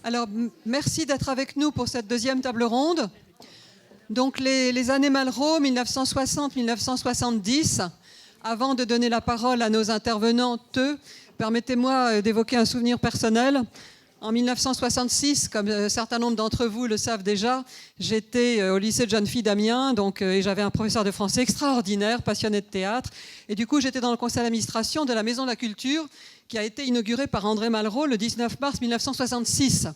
Alors, merci d'être avec nous pour cette deuxième table ronde. Donc, les années Malraux, 1960-1970. Avant de donner la parole à nos intervenantes, permettez-moi d'évoquer un souvenir personnel. En 1966, comme un certain nombre d'entre vous le savent déjà, j'étais au lycée de jeunes filles d'Amiens, et j'avais un professeur de français extraordinaire, passionné de théâtre. Et du coup, j'étais dans le conseil d'administration de la Maison de la Culture, qui a été inaugurée par André Malraux le 19 mars 1966.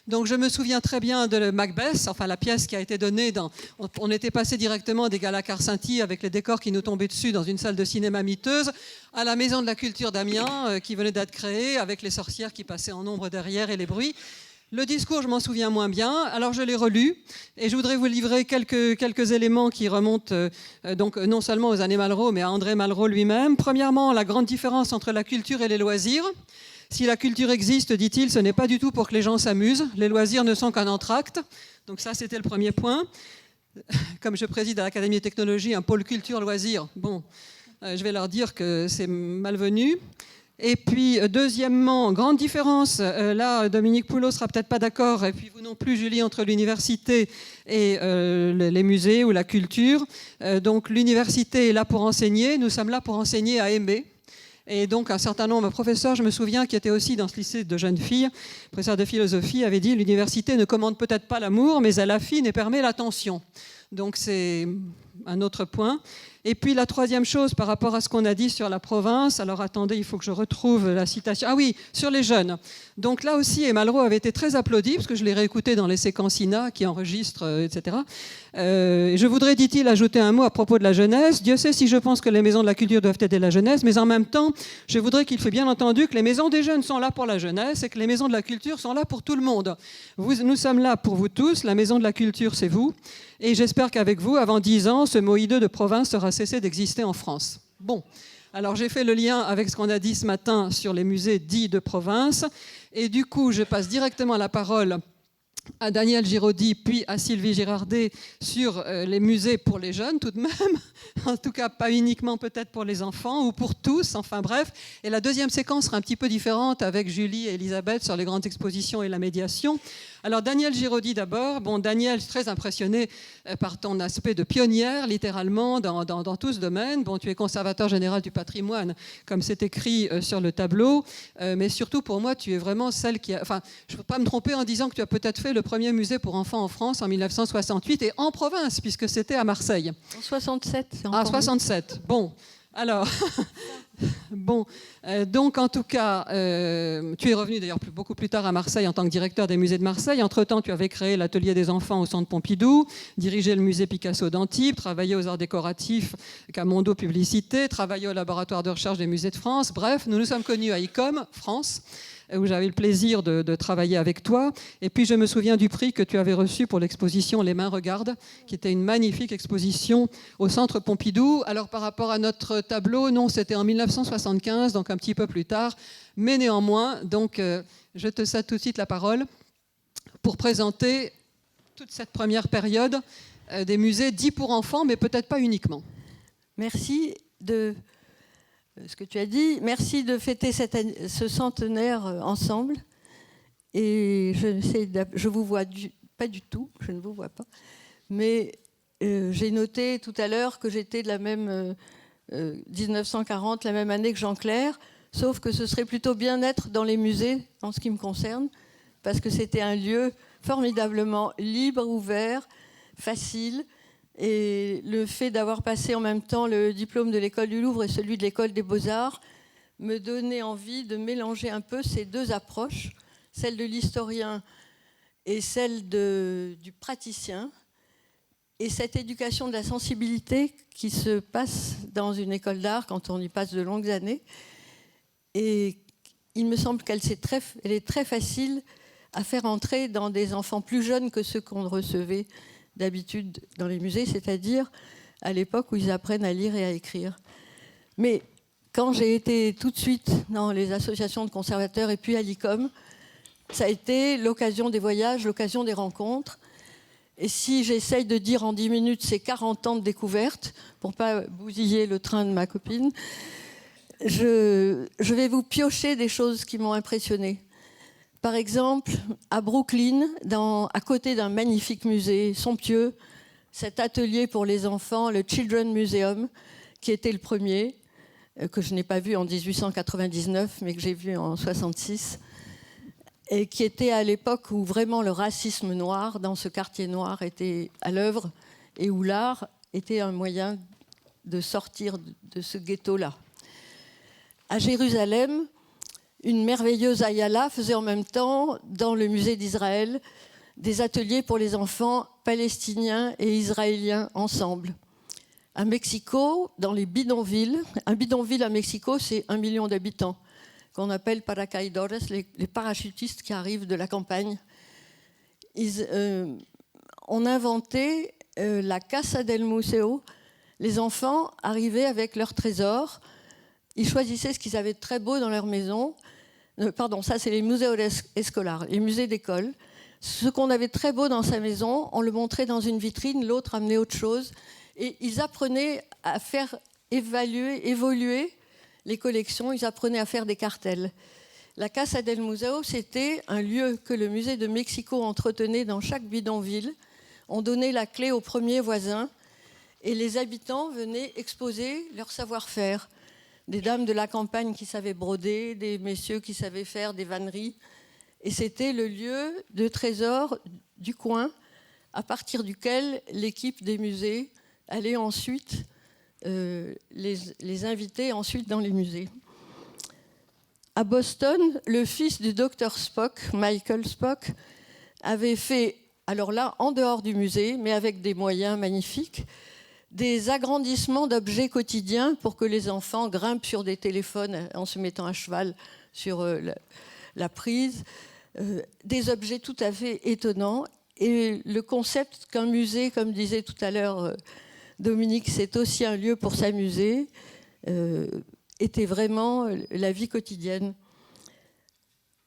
Donc je me souviens très bien de Macbeth, enfin la pièce qui a été donnée on était passé directement des Galas-Carcinti avec les décors qui nous tombaient dessus dans une salle de cinéma miteuse, à la Maison de la Culture d'Amiens qui venait d'être créée avec les sorcières qui passaient en ombre derrière et les bruits. Le discours, je m'en souviens moins bien, alors je l'ai relu et je voudrais vous livrer quelques éléments qui remontent donc non seulement aux années Malraux, mais à André Malraux lui-même. Premièrement, la grande différence entre la culture et les loisirs. Si la culture existe, dit-il, ce n'est pas du tout pour que les gens s'amusent. Les loisirs ne sont qu'un entracte. Donc ça, c'était le premier point. Comme je préside à l'Académie des technologies un pôle culture-loisirs, je vais leur dire que c'est malvenu. Et puis, deuxièmement, grande différence, là, Dominique Poulot sera peut-être pas d'accord, et puis vous non plus, Julie, entre l'université et les musées ou la culture. Donc, l'université est là pour enseigner, nous sommes là pour enseigner à aimer. Et donc, un certain nombre de professeurs, je me souviens, qui étaient aussi dans ce lycée de jeunes filles, professeur de philosophie, avait dit « L'université ne commande peut-être pas l'amour, mais elle affine et permet l'attention ». Donc, c'est un autre point. Et puis la troisième chose par rapport à ce qu'on a dit sur la province, alors attendez, il faut que je retrouve la citation. Ah oui, sur les jeunes. Donc là aussi, et Malraux avait été très applaudi, parce que je l'ai réécouté dans les séquences INA qui enregistrent, etc. Je voudrais, dit-il, ajouter un mot à propos de la jeunesse. Dieu sait si je pense que les maisons de la culture doivent aider la jeunesse, mais en même temps, je voudrais qu'il faut bien entendu que les maisons des jeunes sont là pour la jeunesse et que les maisons de la culture sont là pour tout le monde. Nous sommes là pour vous tous, la maison de la culture, c'est vous. Et j'espère qu'avec vous, avant 10 ans, ce mot hideux de province sera cessé d'exister en France. Bon, alors j'ai fait le lien avec ce qu'on a dit ce matin sur les musées dits de province. Et du coup, je passe directement la parole à Daniel Giraudy, puis à Sylvie Girardet sur les musées pour les jeunes tout de même, en tout cas pas uniquement peut-être pour les enfants ou pour tous, enfin bref. Et la deuxième séquence sera un petit peu différente avec Julie et Elisabeth sur les grandes expositions et la médiation. Alors Daniel Giraudy d'abord. Bon, Daniel, je suis très impressionné par ton aspect de pionnière, littéralement, dans tout ce domaine. Bon, tu es conservateur général du patrimoine, comme c'est écrit sur le tableau, mais surtout pour moi, tu es vraiment celle qui a... Enfin, je ne peux pas me tromper en disant que tu as peut-être fait le premier musée pour enfants en France en 1968 et en province, puisque c'était à Marseille. En 67. Ah, 67. Bon, alors... Bon, donc en tout cas, tu es revenu d'ailleurs beaucoup plus tard à Marseille en tant que directeur des musées de Marseille. Entre-temps, tu avais créé l'atelier des enfants au Centre Pompidou, dirigé le musée Picasso d'Antibes, travaillé aux arts décoratifs qu'à Mondo Publicité, travaillé au laboratoire de recherche des musées de France. Bref, nous nous sommes connus à ICOM, France, où j'avais le plaisir de travailler avec toi. Et puis je me souviens du prix que tu avais reçu pour l'exposition Les Mains Regardent, qui était une magnifique exposition au Centre Pompidou. Alors par rapport à notre tableau, non, c'était en 1975, donc un petit peu plus tard. Mais néanmoins, donc, je te cède tout de suite la parole pour présenter toute cette première période des musées dits pour enfants, mais peut-être pas uniquement. Merci de ce que tu as dit. Merci de fêter ce centenaire ensemble. Et je vous vois pas du tout, je ne vous vois pas. Mais j'ai noté tout à l'heure que j'étais de la même 1940, la même année que Jean Clair, sauf que ce serait plutôt bien-être dans les musées, en ce qui me concerne, parce que c'était un lieu formidablement libre, ouvert, facile. Et le fait d'avoir passé en même temps le diplôme de l'école du Louvre et celui de l'école des Beaux-Arts me donnait envie de mélanger un peu ces deux approches, celle de l'historien et celle du praticien, et cette éducation de la sensibilité qui se passe dans une école d'art quand on y passe de longues années. Et il me semble qu'elle est très facile à faire entrer dans des enfants plus jeunes que ceux qu'on recevait d'habitude dans les musées, c'est-à-dire à l'époque où ils apprennent à lire et à écrire. Mais quand j'ai été tout de suite dans les associations de conservateurs et puis à l'ICOM, ça a été l'occasion des voyages, l'occasion des rencontres. Et si j'essaye de dire en 10 minutes, c'est 40 ans de découverte, pour ne pas bousiller le train de ma copine, je vais vous piocher des choses qui m'ont impressionnée. Par exemple, à Brooklyn, à côté d'un magnifique musée somptueux, cet atelier pour les enfants, le Children's Museum, qui était le premier, que je n'ai pas vu en 1899, mais que j'ai vu en 1966, et qui était à l'époque où vraiment le racisme noir dans ce quartier noir était à l'œuvre et où l'art était un moyen de sortir de ce ghetto-là. À Jérusalem, une merveilleuse Ayala faisait en même temps, dans le musée d'Israël, des ateliers pour les enfants palestiniens et israéliens ensemble. À Mexico, dans les bidonvilles, un bidonville à Mexico, c'est 1 million d'habitants, qu'on appelle paracaidores, les parachutistes qui arrivent de la campagne. On inventait la Casa del Museo. Les enfants arrivaient avec leurs trésors. Ils choisissaient ce qu'ils avaient de très beau dans leur maison. Pardon, ça c'est les museos escolares, les musées d'école. Ce qu'on avait de très beau dans sa maison, on le montrait dans une vitrine, l'autre amenait autre chose. Et ils apprenaient à faire évoluer les collections, ils apprenaient à faire des cartels. La Casa del Museo, c'était un lieu que le musée de Mexico entretenait dans chaque bidonville. On donnait la clé au premier voisin et les habitants venaient exposer leur savoir-faire. Des dames de la campagne qui savaient broder, des messieurs qui savaient faire des vanneries. Et c'était le lieu de trésor du coin, à partir duquel l'équipe des musées allait ensuite les inviter ensuite dans les musées. À Boston, le fils du docteur Spock, Michael Spock, avait fait, alors là, en dehors du musée, mais avec des moyens magnifiques, des agrandissements d'objets quotidiens pour que les enfants grimpent sur des téléphones en se mettant à cheval sur la prise, des objets tout à fait étonnants. Et le concept qu'un musée, comme disait tout à l'heure Dominique, c'est aussi un lieu pour s'amuser, était vraiment la vie quotidienne.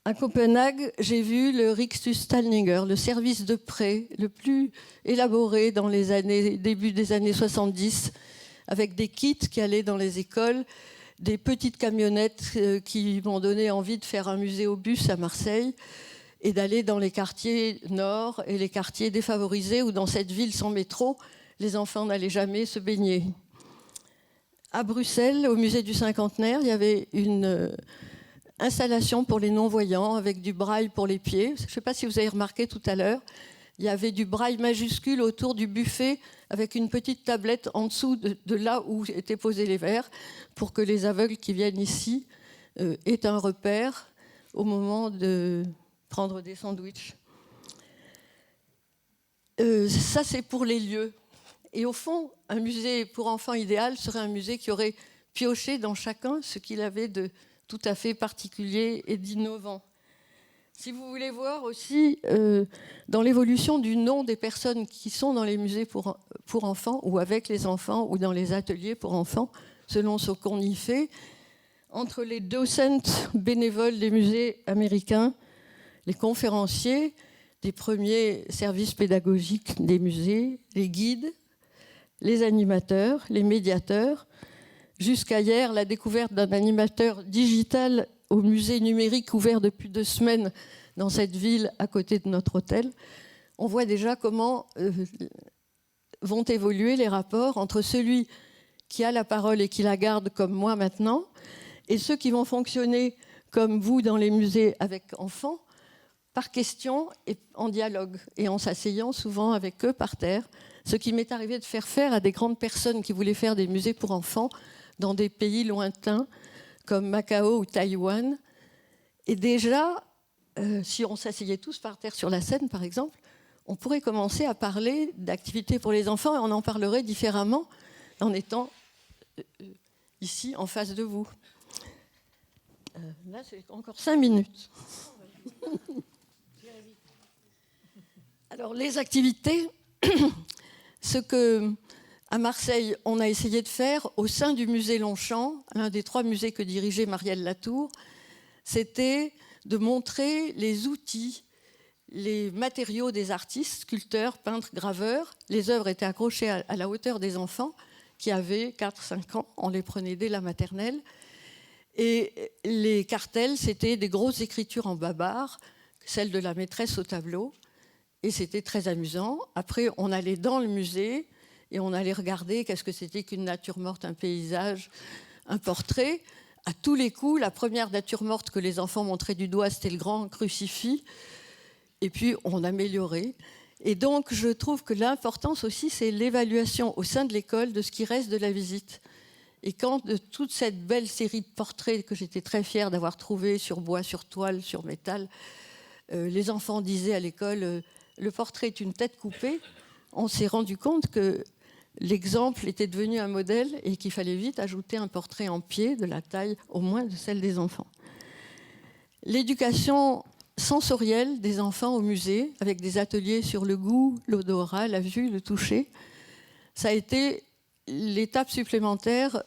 À Copenhague, j'ai vu le Rijkshuisstallninger, le service de prêt le plus élaboré dans les début des années 70, avec des kits qui allaient dans les écoles, des petites camionnettes qui m'ont donné envie de faire un musée au bus à Marseille et d'aller dans les quartiers nord et les quartiers défavorisés où dans cette ville sans métro, les enfants n'allaient jamais se baigner. À Bruxelles, au musée du Cinquantenaire, il y avait une installation pour les non-voyants avec du braille pour les pieds. Je ne sais pas si vous avez remarqué tout à l'heure, il y avait du braille majuscule autour du buffet avec une petite tablette en dessous de là où étaient posés les verres pour que les aveugles qui viennent ici aient un repère au moment de prendre des sandwichs. Ça, c'est pour les lieux. Et au fond, un musée pour enfants idéal serait un musée qui aurait pioché dans chacun ce qu'il avait de tout à fait particulier et d'innovant. Si vous voulez voir aussi dans l'évolution du nom des personnes qui sont dans les musées pour enfants ou avec les enfants ou dans les ateliers pour enfants, selon ce qu'on y fait, entre les docents bénévoles des musées américains, les conférenciers, des premiers services pédagogiques des musées, les guides, les animateurs, les médiateurs, jusqu'à hier, la découverte d'un animateur digital au musée numérique ouvert depuis 2 semaines dans cette ville à côté de notre hôtel. On voit déjà comment vont évoluer les rapports entre celui qui a la parole et qui la garde comme moi maintenant et ceux qui vont fonctionner comme vous dans les musées avec enfants, par question et en dialogue, et en s'asseyant souvent avec eux par terre, ce qui m'est arrivé de faire à des grandes personnes qui voulaient faire des musées pour enfants dans des pays lointains comme Macao ou Taïwan. Et déjà, si on s'asseyait tous par terre sur la scène, par exemple, on pourrait commencer à parler d'activités pour les enfants et on en parlerait différemment en étant ici, en face de vous. Là, c'est encore 5 minutes. Alors, les activités, ce que, à Marseille, on a essayé de faire au sein du musée Longchamp, l'un des 3 musées que dirigeait Marielle Latour, c'était de montrer les outils, les matériaux des artistes, sculpteurs, peintres, graveurs. Les œuvres étaient accrochées à la hauteur des enfants qui avaient 4-5 ans. On les prenait dès la maternelle. Et les cartels, c'était des grosses écritures en babar celle de la maîtresse au tableau. Et c'était très amusant. Après, on allait dans le musée et on allait regarder qu'est-ce que c'était qu'une nature morte, un paysage, un portrait. À tous les coups, la première nature morte que les enfants montraient du doigt, c'était le grand crucifix. Et puis, on améliorait. Et donc, je trouve que l'importance aussi, c'est l'évaluation au sein de l'école de ce qui reste de la visite. Et quand de toute cette belle série de portraits que j'étais très fière d'avoir trouvé sur bois, sur toile, sur métal, les enfants disaient à l'école le portrait est une tête coupée, on s'est rendu compte que l'exemple était devenu un modèle et qu'il fallait vite ajouter un portrait en pied de la taille au moins de celle des enfants. L'éducation sensorielle des enfants au musée, avec des ateliers sur le goût, l'odorat, la vue, le toucher, ça a été l'étape supplémentaire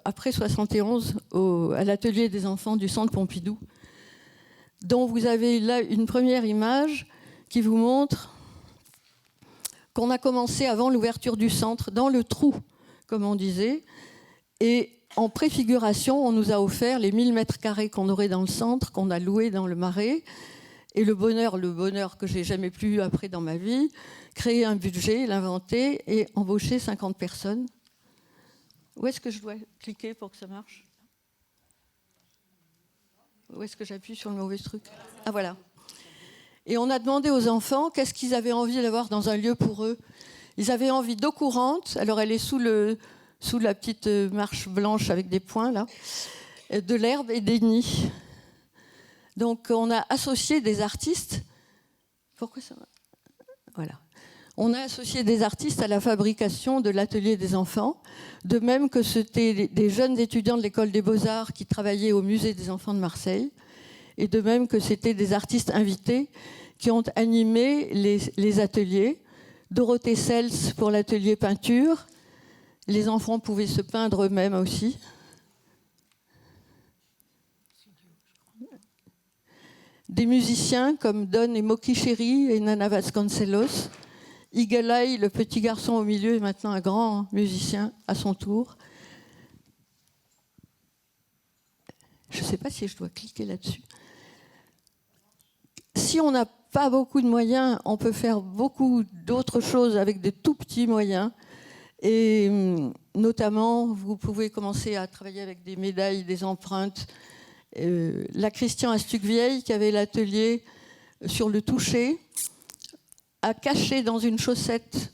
après 71 à l'atelier des enfants du Centre Pompidou, dont vous avez là une première image qui vous montre qu'on a commencé avant l'ouverture du centre, dans le trou, comme on disait. Et en préfiguration, on nous a offert les 1000 mètres carrés qu'on aurait dans le centre, qu'on a loué dans le Marais. Et le bonheur que j'ai jamais plus eu après dans ma vie, créer un budget, l'inventer et embaucher 50 personnes. Où est-ce que je dois cliquer pour que ça marche ? Où est-ce que j'appuie sur le mauvais truc ? Ah voilà. Et on a demandé aux enfants qu'est-ce qu'ils avaient envie d'avoir dans un lieu pour eux. Ils avaient envie d'eau courante, alors elle est sous la petite marche blanche avec des points, là, de l'herbe et des nids. Donc on a associé des artistes. Pourquoi ça ? Voilà. On a associé des artistes à la fabrication de l'atelier des enfants, de même que c'était des jeunes étudiants de l'école des Beaux-Arts qui travaillaient au musée des enfants de Marseille. Et de même que c'était des artistes invités qui ont animé les ateliers. Dorothée Sels pour l'atelier peinture. Les enfants pouvaient se peindre eux-mêmes aussi. Des musiciens comme Don et Moki Chéri et Nana Vasconcelos. Eagle Eye, le petit garçon au milieu, est maintenant un grand musicien à son tour. Je ne sais pas si je dois cliquer là-dessus. Si on n'a pas beaucoup de moyens, on peut faire beaucoup d'autres choses avec des tout petits moyens. Et notamment, vous pouvez commencer à travailler avec des médailles, des empreintes. La Christian Astuc-Vieille, qui avait l'atelier sur le toucher, a caché dans une chaussette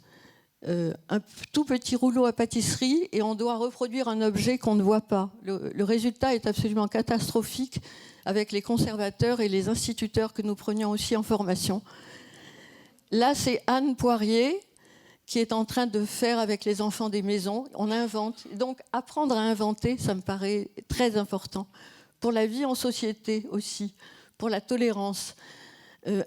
un tout petit rouleau à pâtisserie et on doit reproduire un objet qu'on ne voit pas. Le résultat est absolument catastrophique avec les conservateurs et les instituteurs que nous prenions aussi en formation. Là, c'est Anne Poirier qui est en train de faire avec les enfants des maisons. On invente. Donc, apprendre à inventer, ça me paraît très important. Pour la vie en société aussi, pour la tolérance.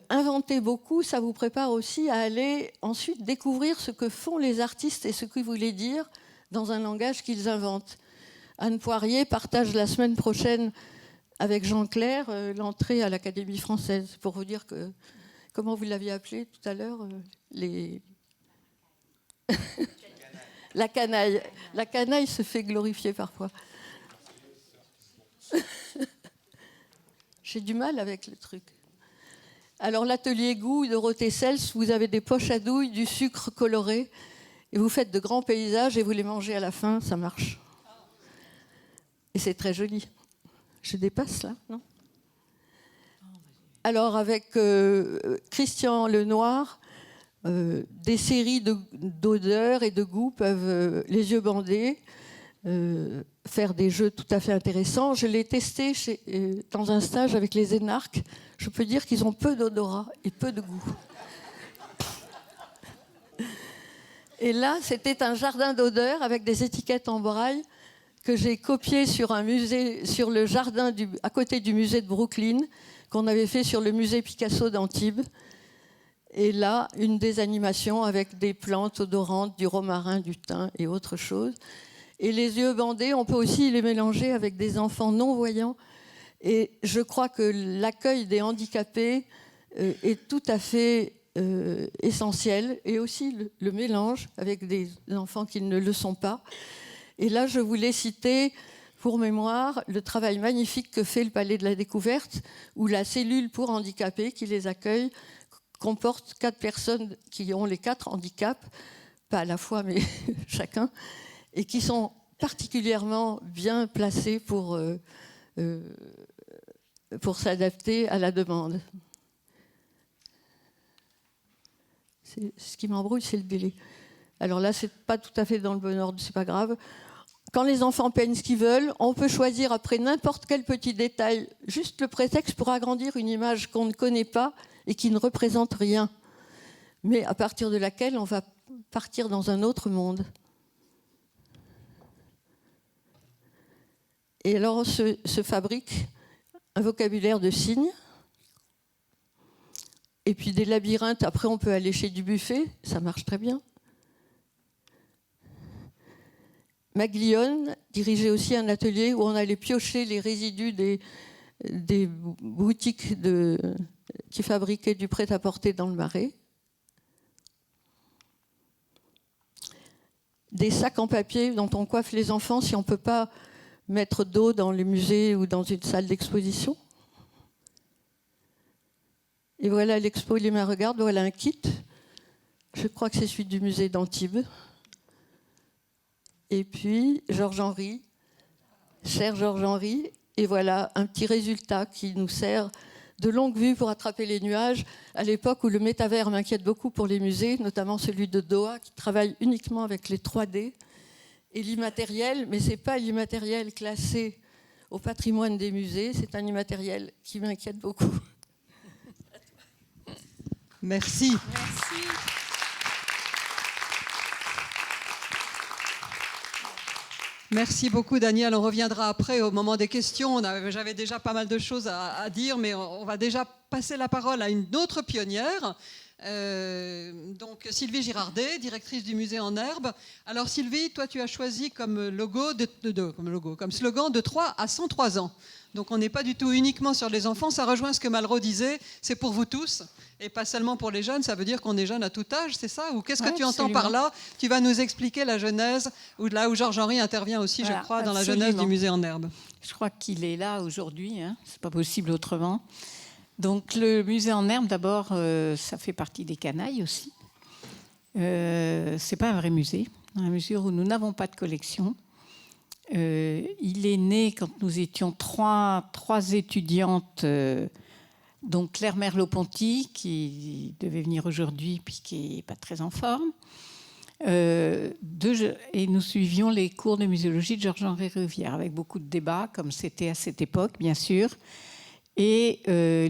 Inventer beaucoup, ça vous prépare aussi à aller ensuite découvrir ce que font les artistes et ce qu'ils voulaient dire dans un langage qu'ils inventent. Anne Poirier partage la semaine prochaine avec Jean Clair l'entrée à l'Académie française, pour vous dire que, comment vous l'aviez appelé tout à l'heure, la canaille. La canaille se fait glorifier parfois. J'ai du mal avec le truc. Alors l'atelier goût de Dorothée Sels, vous avez des poches à douille, du sucre coloré, et vous faites de grands paysages et vous les mangez à la fin, ça marche. Et c'est très joli. Je dépasse là, non ? Alors avec Christian Lenoir, des séries d'odeurs et de goûts peuvent, les yeux bandés, faire des jeux tout à fait intéressants. Je l'ai testé dans un stage avec les énarques. Je peux dire qu'ils ont peu d'odorat et peu de goût. Et là, c'était un jardin d'odeurs avec des étiquettes en braille que j'ai copié sur un musée, sur le jardin à côté du musée de Brooklyn, qu'on avait fait sur le musée Picasso d'Antibes. Et là, une des animations avec des plantes odorantes, du romarin, du thym et autre chose. Et les yeux bandés, on peut aussi les mélanger avec des enfants non-voyants. Et je crois que l'accueil des handicapés est tout à fait essentiel. Et aussi le mélange avec des enfants qui ne le sont pas. Et là, je voulais citer, pour mémoire, le travail magnifique que fait le Palais de la Découverte, où la cellule pour handicapés qui les accueille comporte 4 personnes qui ont les 4 handicaps, pas à la fois, mais chacun, et qui sont particulièrement bien placés pour s'adapter à la demande. Ce qui m'embrouille, c'est le délai. Alors là, c'est pas tout à fait dans le bon ordre, c'est pas grave. Quand les enfants peignent ce qu'ils veulent, on peut choisir après n'importe quel petit détail, juste le prétexte pour agrandir une image qu'on ne connaît pas et qui ne représente rien, mais à partir de laquelle on va partir dans un autre monde. Et alors se fabrique un vocabulaire de signes, et puis des labyrinthes. Après, on peut aller chez du buffet, ça marche très bien. Maglione dirigeait aussi un atelier où on allait piocher les résidus des boutiques qui fabriquaient du prêt-à-porter dans le Marais. Des sacs en papier dont on coiffe les enfants si on ne peut pas mettre d'eau dans les musées ou dans une salle d'exposition. Et voilà l'expo Les Mains Regardent, voilà un kit. Je crois que c'est celui du musée d'Antibes. Et puis, Georges-Henri, cher Georges-Henri, et voilà un petit résultat qui nous sert de longue vue pour attraper les nuages, à l'époque où le métavers m'inquiète beaucoup pour les musées, notamment celui de Doha, qui travaille uniquement avec les 3D, et l'immatériel, mais ce n'est pas l'immatériel classé au patrimoine des musées, c'est un immatériel qui m'inquiète beaucoup. Merci. Merci. Merci beaucoup, Daniel. On reviendra après au moment des questions. J'avais déjà pas mal de choses à dire, mais on va déjà passer la parole à une autre pionnière. Donc Sylvie Girardet, directrice du musée en herbe. Alors Sylvie, toi tu as choisi comme comme slogan de 3 à 103 ans. Donc on n'est pas du tout uniquement sur les enfants, ça rejoint ce que Malraux disait, c'est pour vous tous et pas seulement pour les jeunes, ça veut dire qu'on est jeune à tout âge, c'est ça? Ou qu'est-ce que tu entends par là? Tu vas nous expliquer la genèse, ou là où Georges-Henri intervient aussi, je crois, dans la genèse du musée en herbe. Je crois qu'il est là aujourd'hui, hein. C'est pas possible autrement. Donc le musée en herbe, d'abord, ça fait partie des canailles aussi. C'est pas un vrai musée, dans la mesure où nous n'avons pas de collection. Il est né quand nous étions trois étudiantes, donc Claire Merleau-Ponty, qui devait venir aujourd'hui puis qui n'est pas très en forme, et nous suivions les cours de muséologie de Georges-Henri Rivière, avec beaucoup de débats, comme c'était à cette époque, bien sûr. Et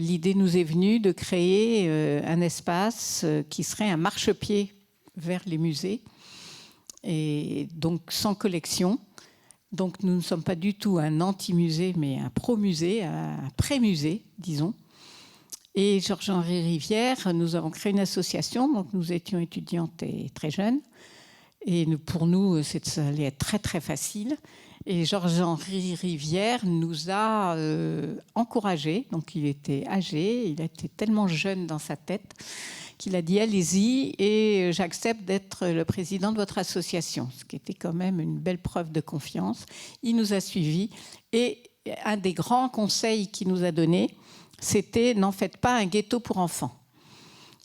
l'idée nous est venue de créer un espace qui serait un marchepied vers les musées, et donc sans collection. Donc nous ne sommes pas du tout un anti-musée, mais un pro-musée, un pré-musée, disons. Et Georges-Henri Rivière, nous avons créé une association, donc nous étions étudiantes et très jeunes. Et pour nous, ça allait être très très facile. Et Georges-Henri Rivière nous a encouragés. Donc il était âgé, il était tellement jeune dans sa tête qu'il a dit allez-y et j'accepte d'être le président de votre association, ce qui était quand même une belle preuve de confiance. Il nous a suivis et un des grands conseils qu'il nous a donné, c'était n'en faites pas un ghetto pour enfants.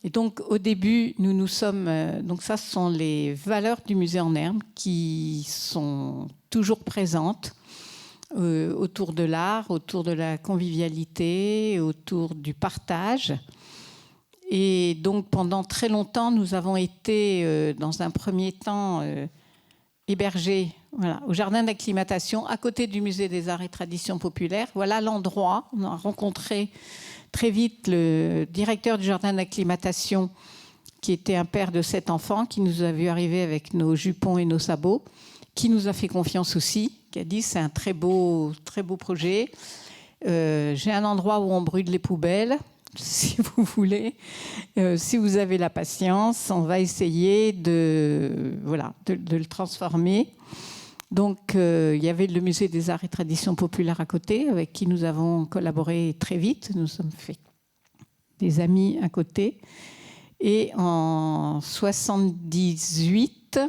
Et donc au début, nous sommes... donc ça, ce sont les valeurs du musée en herbe qui sont toujours présentes autour de l'art, autour de la convivialité, autour du partage. Et donc, pendant très longtemps, nous avons été, dans un premier temps, hébergés au jardin d'acclimatation, à côté du musée des arts et traditions populaires. Voilà l'endroit. On a rencontré très vite le directeur du jardin d'acclimatation, qui était un père de 7 enfants, qui nous a vu arriver avec nos jupons et nos sabots, qui nous a fait confiance aussi, qui a dit c'est un très beau projet. J'ai un endroit où on brûle les poubelles. Si vous voulez, si vous avez la patience, on va essayer de le transformer. Donc, il y avait le musée des arts et traditions populaires à côté, avec qui nous avons collaboré très vite. Nous sommes fait des amis à côté. Et en 78, ça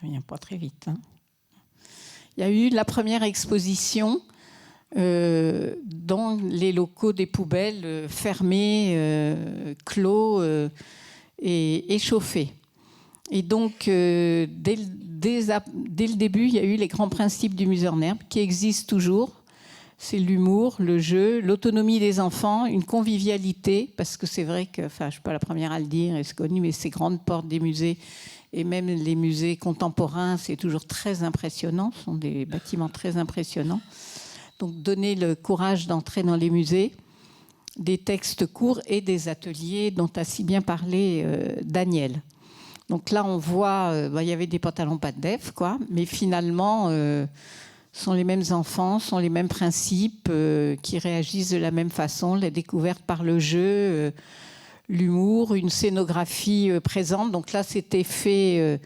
ne vient pas très vite, hein. il y a eu la première exposition dans les locaux des poubelles fermés, clos et échauffés. Et donc, dès le début, il y a eu les grands principes du musée en herbe qui existent toujours. C'est l'humour, le jeu, l'autonomie des enfants, une convivialité, parce que c'est vrai que, enfin, je ne suis pas la première à le dire, et c'est connu, mais ces grandes portes des musées, et même les musées contemporains, c'est toujours très impressionnant, ce sont des bâtiments très impressionnants. Donc, donner le courage d'entrer dans les musées, des textes courts et des ateliers dont a si bien parlé Daniel. Donc là, on voit, il y avait des pantalons pas de def, quoi, mais finalement, sont les mêmes enfants, sont les mêmes principes, qui réagissent de la même façon, la découverte par le jeu, l'humour, une scénographie présente. Donc là, c'était fait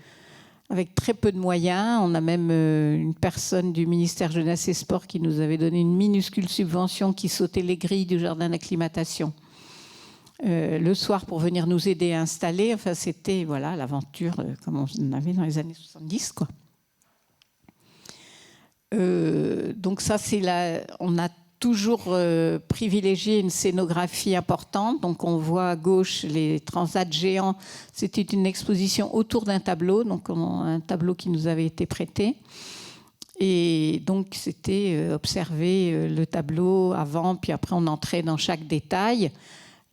avec très peu de moyens. On a même une personne du ministère Jeunesse et Sport qui nous avait donné une minuscule subvention qui sautait les grilles du jardin d'acclimatation le soir pour venir nous aider à installer. Enfin, c'était voilà, l'aventure comme on avait dans les années 70, quoi. Donc ça, on a toujours privilégié une scénographie importante. Donc on voit à gauche les transats géants. C'était une exposition autour d'un tableau, donc un tableau qui nous avait été prêté. Et donc c'était observer le tableau avant, puis après on entrait dans chaque détail.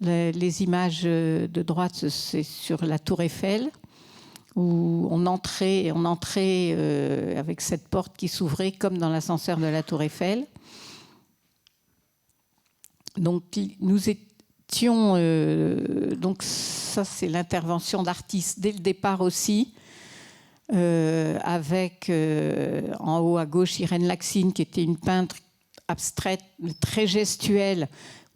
Les images de droite, c'est sur la Tour Eiffel, où on entrait avec cette porte qui s'ouvrait comme dans l'ascenseur de la Tour Eiffel. Donc nous étions... donc ça, c'est l'intervention d'artistes dès le départ aussi, avec en haut à gauche Irène Laxine, qui était une peintre abstraite, très gestuelle,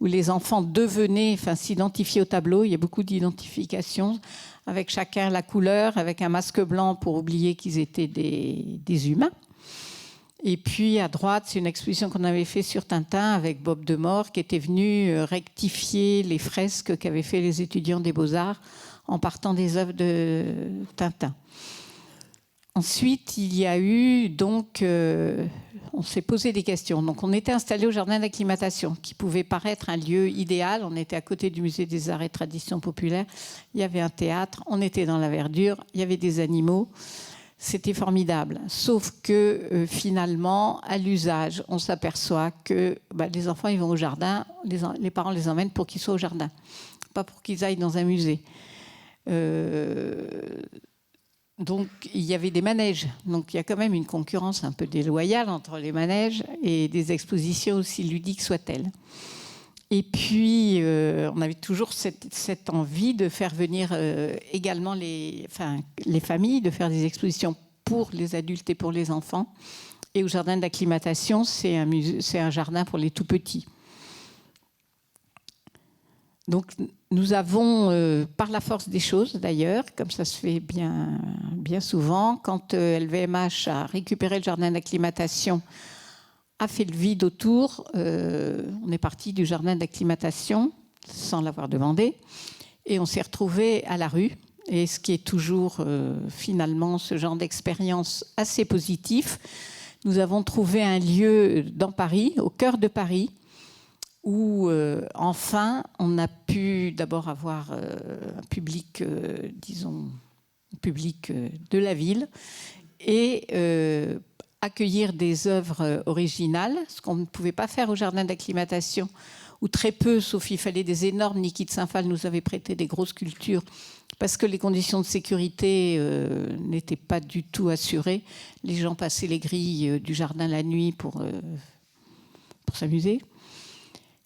où les enfants devenaient, s'identifier au tableau. Il y a beaucoup d'identifications, avec chacun la couleur, avec un masque blanc pour oublier qu'ils étaient des humains. Et puis à droite, c'est une exposition qu'on avait fait sur Tintin avec Bob Demore, qui était venu rectifier les fresques qu'avaient fait les étudiants des Beaux-Arts en partant des œuvres de Tintin. Ensuite, il y a eu donc, on s'est posé des questions. Donc, on était installé au jardin d'acclimatation, qui pouvait paraître un lieu idéal. On était à côté du musée des arts et traditions populaires. Il y avait un théâtre, on était dans la verdure, il y avait des animaux. C'était formidable. Sauf que finalement, à l'usage, on s'aperçoit que les enfants, ils vont au jardin, les parents les emmènent pour qu'ils soient au jardin, pas pour qu'ils aillent dans un musée. Donc, il y avait des manèges. Donc, il y a quand même une concurrence un peu déloyale entre les manèges et des expositions aussi ludiques soient-elles. Et puis, on avait toujours cette envie de faire venir également les familles, de faire des expositions pour les adultes et pour les enfants. Et au jardin d'acclimatation, c'est un jardin pour les tout-petits. Donc, nous avons, par la force des choses d'ailleurs, comme ça se fait bien souvent, quand LVMH a récupéré le jardin d'acclimatation, a fait le vide autour, on est parti du jardin d'acclimatation sans l'avoir demandé, et on s'est retrouvé à la rue. Et ce qui est toujours finalement ce genre d'expérience assez positif, nous avons trouvé un lieu dans Paris, au cœur de Paris, où enfin on a pu d'abord avoir un public, public de la ville, et accueillir des œuvres originales, ce qu'on ne pouvait pas faire au jardin d'acclimatation, ou très peu, sauf il fallait des énormes. Niki de Saint-Phal nous avait prêté des grosses sculptures parce que les conditions de sécurité n'étaient pas du tout assurées. Les gens passaient les grilles du jardin la nuit pour s'amuser.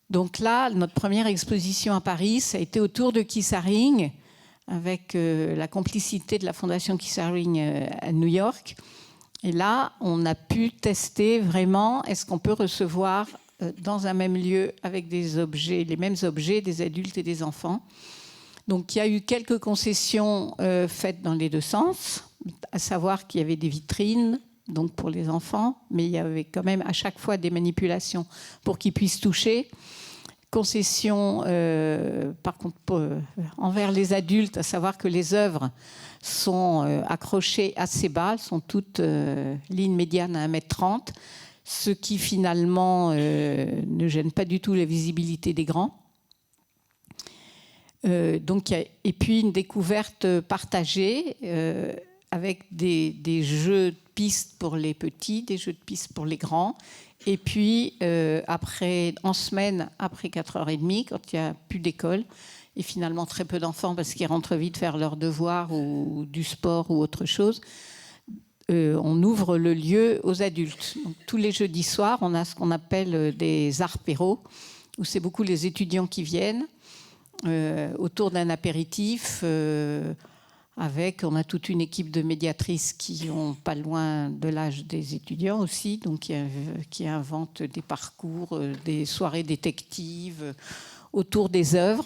Donc là, notre première exposition à Paris, ça a été autour de Kissaring, avec la complicité de la Fondation Kissaring à New York. Et là, on a pu tester vraiment, est-ce qu'on peut recevoir dans un même lieu avec des objets, les mêmes objets, des adultes et des enfants. Donc il y a eu quelques concessions faites dans les deux sens, à savoir qu'il y avait des vitrines, donc pour les enfants, mais il y avait quand même à chaque fois des manipulations pour qu'ils puissent toucher. Concession par contre, envers les adultes, à savoir que les œuvres sont accrochées assez bas, elles sont toutes ligne médiane à 1,30 m, ce qui finalement ne gêne pas du tout la visibilité des grands. Et puis une découverte partagée avec des jeux de pistes pour les petits, des jeux de pistes pour les grands. Et puis, en semaine, après 4h30, quand il n'y a plus d'école, et finalement très peu d'enfants parce qu'ils rentrent vite faire leurs devoirs ou du sport ou autre chose, on ouvre le lieu aux adultes. Donc, tous les jeudis soirs, on a ce qu'on appelle des arts-péros, où c'est beaucoup les étudiants qui viennent autour d'un apéritif. On a toute une équipe de médiatrices qui ont pas loin de l'âge des étudiants aussi, donc qui inventent des parcours, des soirées détectives autour des œuvres.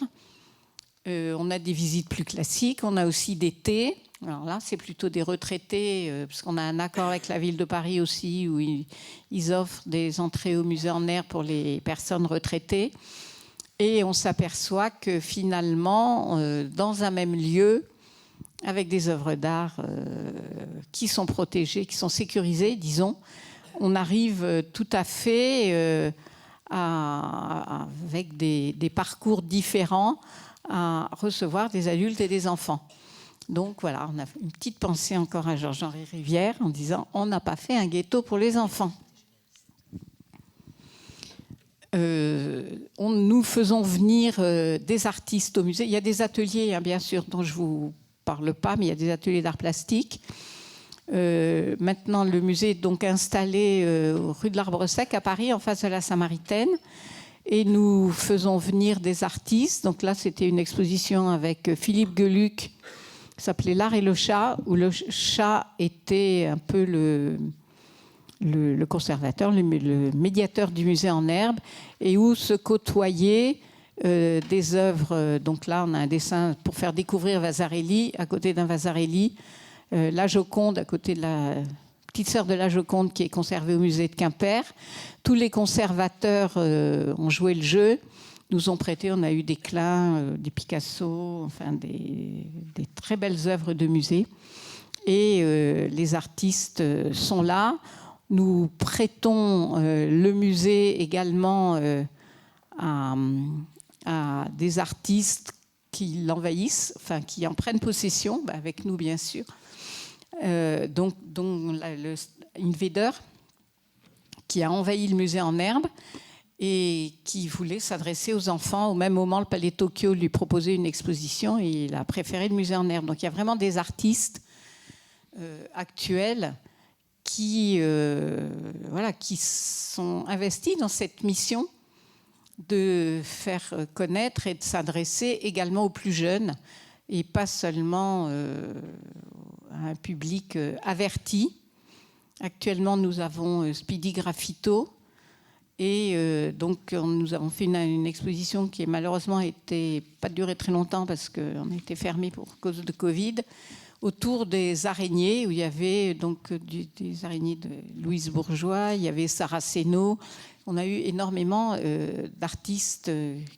On a des visites plus classiques, on a aussi des thés. Alors là, c'est plutôt des retraités, parce qu'on a un accord avec la ville de Paris aussi, où ils offrent des entrées au musée en herbe pour les personnes retraitées. Et on s'aperçoit que finalement, dans un même lieu, avec des œuvres d'art qui sont protégées, qui sont sécurisées, disons, on arrive tout à fait avec des parcours différents à recevoir des adultes et des enfants. Donc voilà, on a une petite pensée encore à Georges-Henri Rivière en disant « on n'a pas fait un ghetto pour les enfants ». Nous faisons venir des artistes au musée. Il y a des ateliers, hein, bien sûr, dont je ne vous parle pas, mais il y a des ateliers d'art plastique. Maintenant, le musée est donc installé rue de l'Arbre Sec à Paris, en face de la Samaritaine. Et nous faisons venir des artistes. Donc là, c'était une exposition avec Philippe Geluck, qui s'appelait L'Art et le chat, où le chat était un peu le conservateur, le médiateur du musée en herbe, et où se côtoyaient des œuvres. Donc là, on a un dessin pour faire découvrir Vasarely, à côté d'un Vasarely, la Joconde, à côté de la petite sœur de la Joconde, qui est conservée au musée de Quimper. Tous les conservateurs ont joué le jeu, nous ont prêté, on a eu des Klein, des Picasso, enfin des très belles œuvres de musée. Et les artistes sont là. Nous prêtons le musée également à des artistes qui l'envahissent, enfin qui en prennent possession, avec nous bien sûr. Donc Invader, qui a envahi le musée en herbe et qui voulait s'adresser aux enfants. Au même moment, le Palais Tokyo lui proposait une exposition et il a préféré le musée en herbe. Donc il y a vraiment des artistes actuels qui sont investis dans cette mission de faire connaître et de s'adresser également aux plus jeunes et pas seulement à un public averti. Actuellement, nous avons Speedy Graffito et donc nous avons fait une exposition qui malheureusement pas duré très longtemps parce qu'on a été fermé pour cause de Covid, autour des araignées, où il y avait donc des araignées de Louise Bourgeois, il y avait Sarah Seno. On a eu énormément d'artistes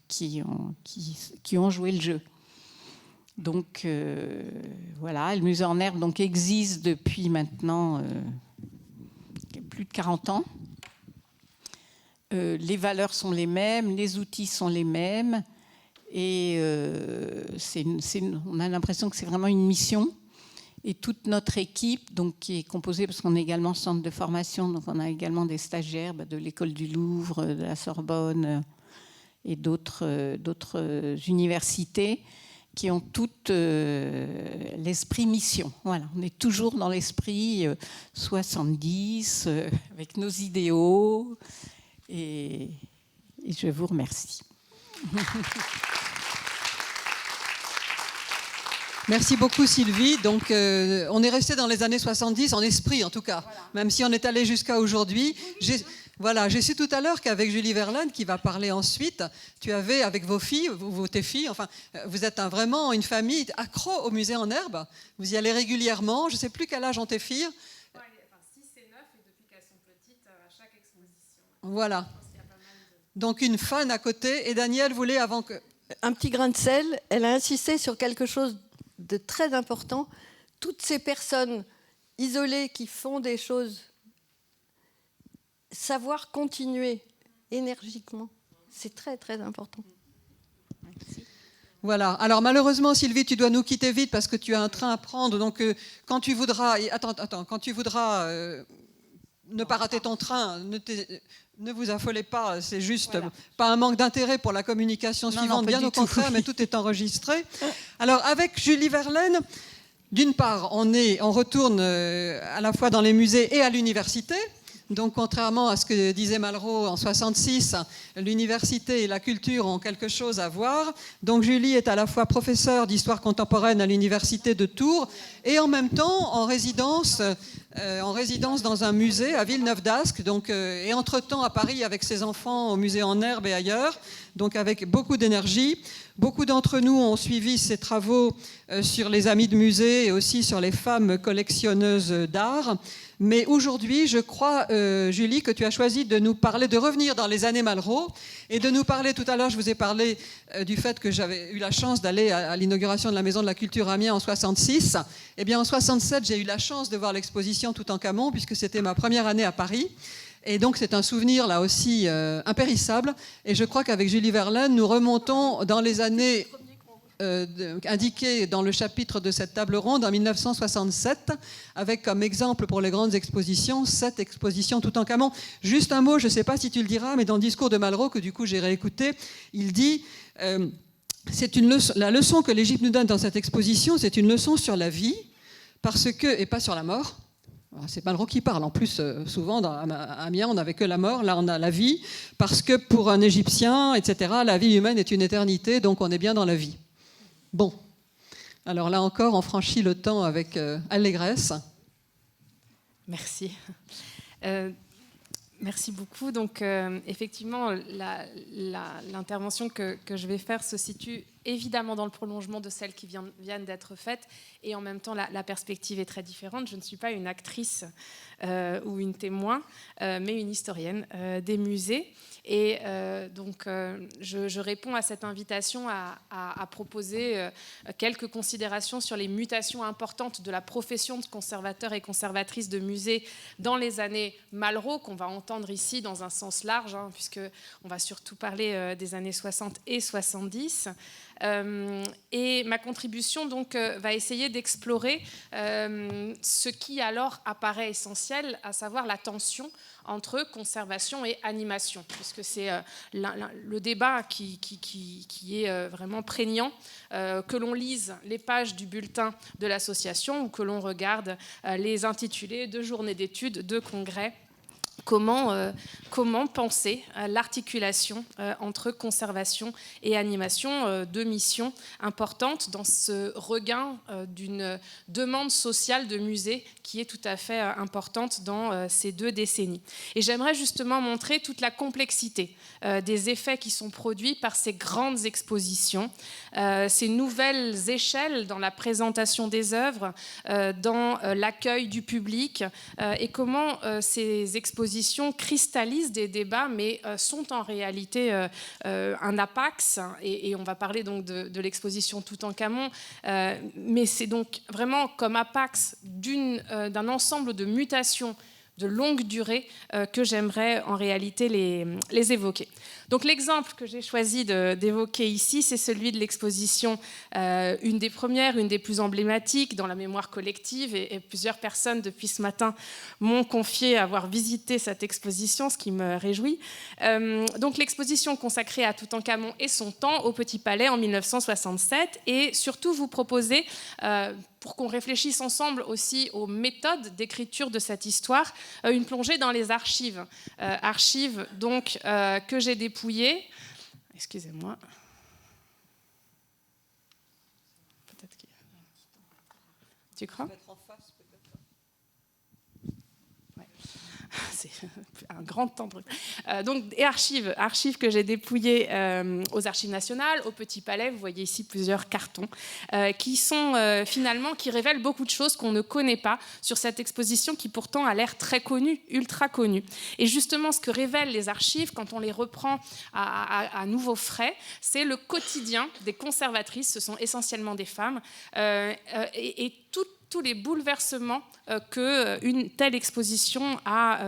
qui ont joué le jeu. Donc voilà, le musée en herbe donc, existe depuis maintenant plus de 40 ans. Les valeurs sont les mêmes, les outils sont les mêmes, et on a l'impression que c'est vraiment une mission. Et toute notre équipe, donc, qui est composée, parce qu'on est également centre de formation, donc on a également des stagiaires de l'École du Louvre, de la Sorbonne et d'autres universités, qui ont toutes l'esprit mission. Voilà, on est toujours dans l'esprit 70, avec nos idéaux, et je vous remercie. Merci beaucoup Sylvie. Donc, on est resté dans les années 70, en esprit en tout cas, voilà. Même si on est allé jusqu'à aujourd'hui. J'ai su tout à l'heure qu'avec Julie Verlaine, qui va parler ensuite, tu avais avec vos filles, tes filles, enfin, vous êtes vraiment une famille accro au musée en herbe. Vous y allez régulièrement. Je ne sais plus quel âge ont tes filles. 6 et 9, et depuis qu'elles sont petites, à chaque exposition. Voilà. Donc une fan à côté. Et Daniel voulait, avant que... un petit grain de sel, elle a insisté sur quelque chose de très important. Toutes ces personnes isolées qui font des choses, savoir continuer énergiquement, c'est très très important. Voilà. Alors malheureusement, Sylvie, tu dois nous quitter vite parce que tu as un train à prendre. Donc quand tu voudras, quand tu voudras ne pas rater ton train, ne vous affolez pas. C'est juste pas un manque d'intérêt pour la communication suivante, bien au contraire, mais tout est enregistré. Alors avec Julie Verlaine, d'une part, on retourne à la fois dans les musées et à l'université. Donc, contrairement à ce que disait Malraux en 66, l'université et la culture ont quelque chose à voir. Donc, Julie est à la fois professeure d'histoire contemporaine à l'université de Tours et en même temps en résidence dans un musée à Villeneuve-d'Ascq, et entre-temps à Paris avec ses enfants au musée En Herbe et ailleurs, donc avec beaucoup d'énergie. Beaucoup d'entre nous ont suivi ses travaux sur les amis de musée et aussi sur les femmes collectionneuses d'art. Mais aujourd'hui, je crois, Julie, que tu as choisi de nous parler, de revenir dans les années Malraux et de nous parler, tout à l'heure, je vous ai parlé du fait que j'avais eu la chance d'aller à l'inauguration de la Maison de la Culture à Amiens en 66. Eh bien, en 67, j'ai eu la chance de voir l'exposition Toutankhamon, puisque c'était ma première année à Paris. Et donc, c'est un souvenir, là aussi, impérissable. Et je crois qu'avec Julie Verlaine, nous remontons dans les années indiquées dans le chapitre de cette table ronde en 1967, avec comme exemple pour les grandes expositions, cette exposition Toutankhamon. Juste un mot, je ne sais pas si tu le diras, mais dans le discours de Malraux, que du coup j'ai réécouté, il dit... c'est la leçon que l'Égypte nous donne dans cette exposition, c'est une leçon sur la vie, parce que, et pas sur la mort. C'est Malraux qui parle. En plus, souvent, à Amiens, on n'avait que la mort. Là, on a la vie, parce que pour un Égyptien, etc., la vie humaine est une éternité, donc on est bien dans la vie. Bon. Alors là encore, on franchit le temps avec allégresse. Merci. Merci beaucoup. Donc, effectivement, l'intervention que je vais faire se situe évidemment dans le prolongement de celles qui viennent d'être faites, et en même temps, la perspective est très différente. Je ne suis pas une actrice ou une témoin, mais une historienne des musées. Et donc, je réponds à cette invitation à proposer quelques considérations sur les mutations importantes de la profession de conservateur et conservatrice de musées dans les années Malraux, qu'on va entendre ici dans un sens large, puisqu'on va surtout parler des années 60 et 70. Et ma contribution donc va essayer d'explorer ce qui alors apparaît essentiel, à savoir la tension entre conservation et animation, puisque c'est le débat qui est vraiment prégnant, que l'on lise les pages du bulletin de l'association ou que l'on regarde les intitulés de journées d'études, de congrès. Comment penser l'articulation entre conservation et animation, deux missions importantes dans ce regain d'une demande sociale de musées qui est tout à fait importante dans ces 2 décennies. Et j'aimerais justement montrer toute la complexité des effets qui sont produits par ces grandes expositions, ces nouvelles échelles dans la présentation des œuvres, dans l'accueil du public, et comment ces expositions cristallisent des débats, mais sont en réalité un apax, et on va parler donc de l'exposition Toutankhamon, mais c'est donc vraiment comme apax d'un ensemble de mutations de longue durée que j'aimerais en réalité les évoquer. Donc l'exemple que j'ai choisi d'évoquer ici, c'est celui de l'exposition, une des premières, une des plus emblématiques dans la mémoire collective, et plusieurs personnes depuis ce matin m'ont confié avoir visité cette exposition, ce qui me réjouit. Donc l'exposition consacrée à Toutankhamon et son temps au Petit Palais en 1967, et surtout vous proposer, pour qu'on réfléchisse ensemble aussi aux méthodes d'écriture de cette histoire, une plongée dans les archives. Archives donc que j'ai dépouillées. Excusez-moi. Peut-être qu'il y a... Tu crois ? Ouais. c'est un grand temps. Donc, et archives que j'ai dépouillées aux Archives nationales, au Petit Palais. Vous voyez ici plusieurs cartons qui sont finalement, qui révèlent beaucoup de choses qu'on ne connaît pas sur cette exposition qui pourtant a l'air très connue, ultra connue. Et justement, ce que révèlent les archives, quand on les reprend à nouveau frais, c'est le quotidien des conservatrices. Ce sont essentiellement des femmes. Et tous les bouleversements qu'une telle exposition a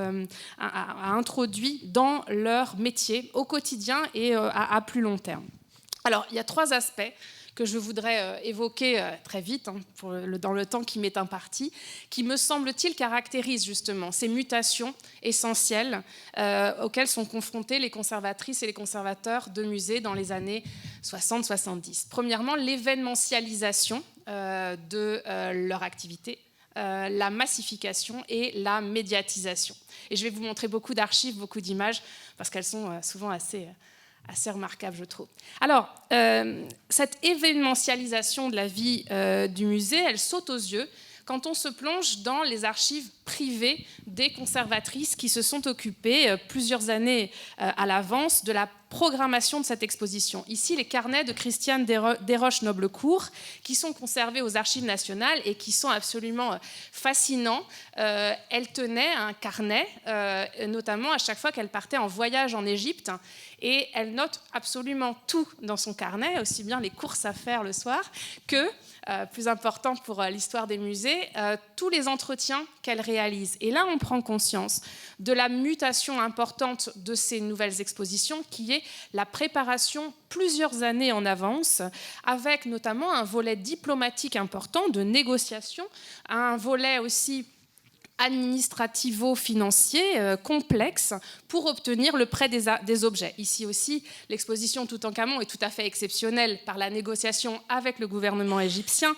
introduit dans leur métier au quotidien et à plus long terme. Alors, il y a 3 aspects que je voudrais évoquer très vite, dans le temps qui m'est imparti, qui, me semble-t-il, caractérisent justement ces mutations essentielles auxquelles sont confrontés les conservatrices et les conservateurs de musées dans les années 60-70. Premièrement, l'événementialisation de leur activité, la massification et la médiatisation. Et je vais vous montrer beaucoup d'archives, beaucoup d'images, parce qu'elles sont souvent assez remarquable, je trouve. Alors, cette événementialisation de la vie du musée, elle saute aux yeux quand on se plonge dans les archives privées des conservatrices qui se sont occupées plusieurs années à l'avance de la programmation de cette exposition. Ici, les carnets de Christiane Desroches-Noblecourt, qui sont conservés aux Archives nationales et qui sont absolument fascinants. Elle tenait un carnet, notamment à chaque fois qu'elle partait en voyage en Égypte, et elle note absolument tout dans son carnet, aussi bien les courses à faire le soir que, plus important pour l'histoire des musées, tous les entretiens qu'elle réalise. Et là, on prend conscience de la mutation importante de ces nouvelles expositions, qui est la préparation plusieurs années en avance, avec notamment un volet diplomatique important de négociation, un volet aussi administrativo-financier complexe pour obtenir le prêt des objets. Ici aussi, l'exposition Toutankhamon est tout à fait exceptionnelle par la négociation avec le gouvernement égyptien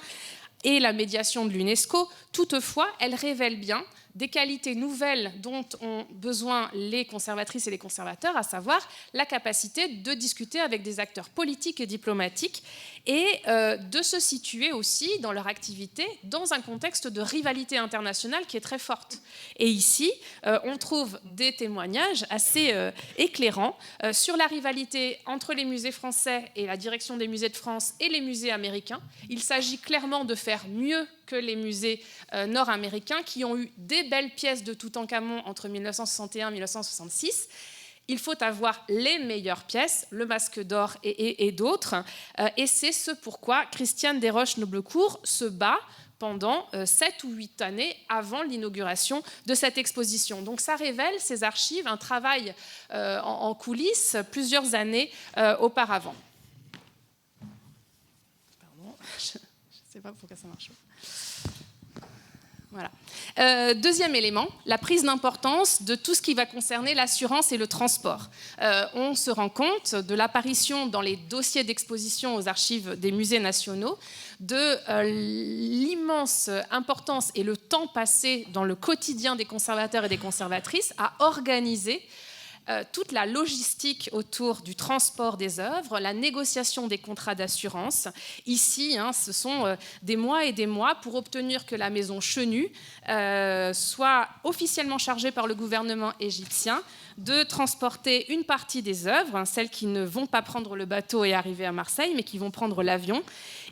et la médiation de l'UNESCO. Toutefois, elle révèle bien des qualités nouvelles dont ont besoin les conservatrices et les conservateurs, à savoir la capacité de discuter avec des acteurs politiques et diplomatiques et de se situer aussi dans leur activité dans un contexte de rivalité internationale qui est très forte. Et ici, on trouve des témoignages assez éclairants sur la rivalité entre les musées français et la direction des musées de France et les musées américains. Il s'agit clairement de faire mieux que les musées nord-américains qui ont eu des belles pièces de Toutankhamon entre 1961 et 1966. Il faut avoir les meilleures pièces, le Masque d'Or et d'autres. Et c'est ce pourquoi Christiane Desroches-Noblecourt se bat pendant 7 ou 8 années avant l'inauguration de cette exposition. Donc ça révèle, ces archives, un travail en coulisses plusieurs années auparavant. Pardon, je ne sais pas pourquoi ça marche. Voilà. Deuxième élément, la prise d'importance de tout ce qui va concerner l'assurance et le transport. On se rend compte de l'apparition dans les dossiers d'exposition aux archives des musées nationaux de l'immense importance et le temps passé dans le quotidien des conservateurs et des conservatrices à organiser toute la logistique autour du transport des œuvres, la négociation des contrats d'assurance. Ici, ce sont des mois et des mois pour obtenir que la maison Chenu soit officiellement chargée par le gouvernement égyptien de transporter une partie des œuvres, celles qui ne vont pas prendre le bateau et arriver à Marseille, mais qui vont prendre l'avion,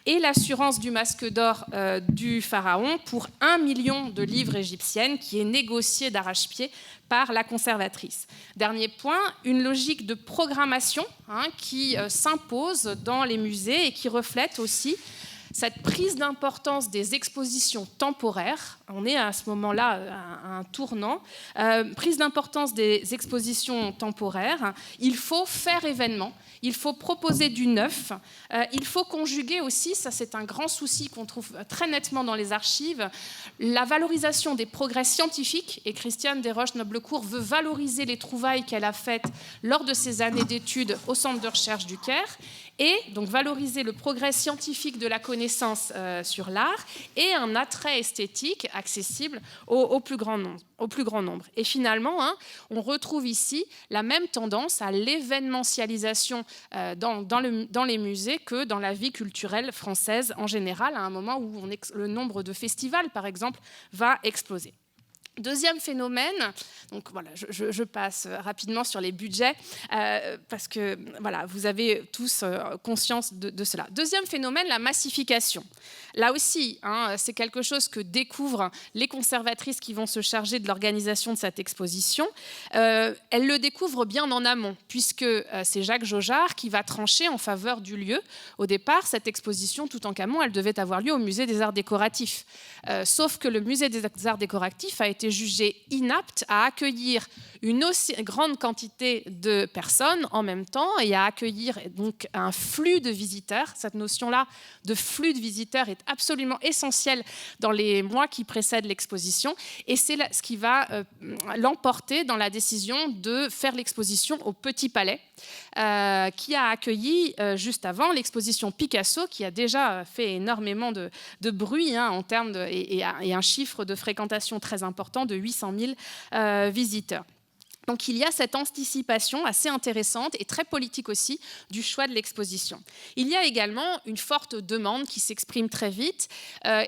et l'assurance du Masque d'Or du pharaon pour 1 million de livres égyptiennes qui est négociée d'arrache-pied par la conservatrice. Dernier point, une logique de programmation qui s'impose dans les musées et qui reflète aussi cette prise d'importance des expositions temporaires. On est à ce moment-là à un tournant. Prise d'importance des expositions temporaires. Il faut faire événement. Il faut proposer du neuf. Il faut conjuguer aussi, ça c'est un grand souci qu'on trouve très nettement dans les archives, la valorisation des progrès scientifiques. Et Christiane Desroches-Noblecourt veut valoriser les trouvailles qu'elle a faites lors de ses années d'études au Centre de recherche du Caire. Et donc valoriser le progrès scientifique de la connaissance sur l'art et un attrait esthétique accessible au plus grand nombre. Et finalement, on retrouve ici la même tendance à l'événementialisation dans les musées que dans la vie culturelle française en général, à un moment où le nombre de festivals, par exemple, va exploser. Deuxième phénomène, donc voilà, je passe rapidement sur les budgets parce que voilà, vous avez tous conscience de cela. Deuxième phénomène, la massification. Là aussi, c'est quelque chose que découvrent les conservatrices qui vont se charger de l'organisation de cette exposition. Elles le découvrent bien en amont, puisque c'est Jacques Jaujard qui va trancher en faveur du lieu. Au départ, cette exposition, Toutankhamon, elle devait avoir lieu au Musée des Arts Décoratifs. Sauf que le Musée des Arts Décoratifs a été jugé inapte à accueillir une aussi grande quantité de personnes en même temps et à accueillir donc un flux de visiteurs. Cette notion-là de flux de visiteurs est absolument essentielle dans les mois qui précèdent l'exposition et c'est ce qui va l'emporter dans la décision de faire l'exposition au Petit Palais, qui a accueilli juste avant l'exposition Picasso, qui a déjà fait énormément de bruit en termes et un chiffre de fréquentation très important de 800 000 visiteurs. Donc il y a cette anticipation assez intéressante et très politique aussi du choix de l'exposition. Il y a également une forte demande qui s'exprime très vite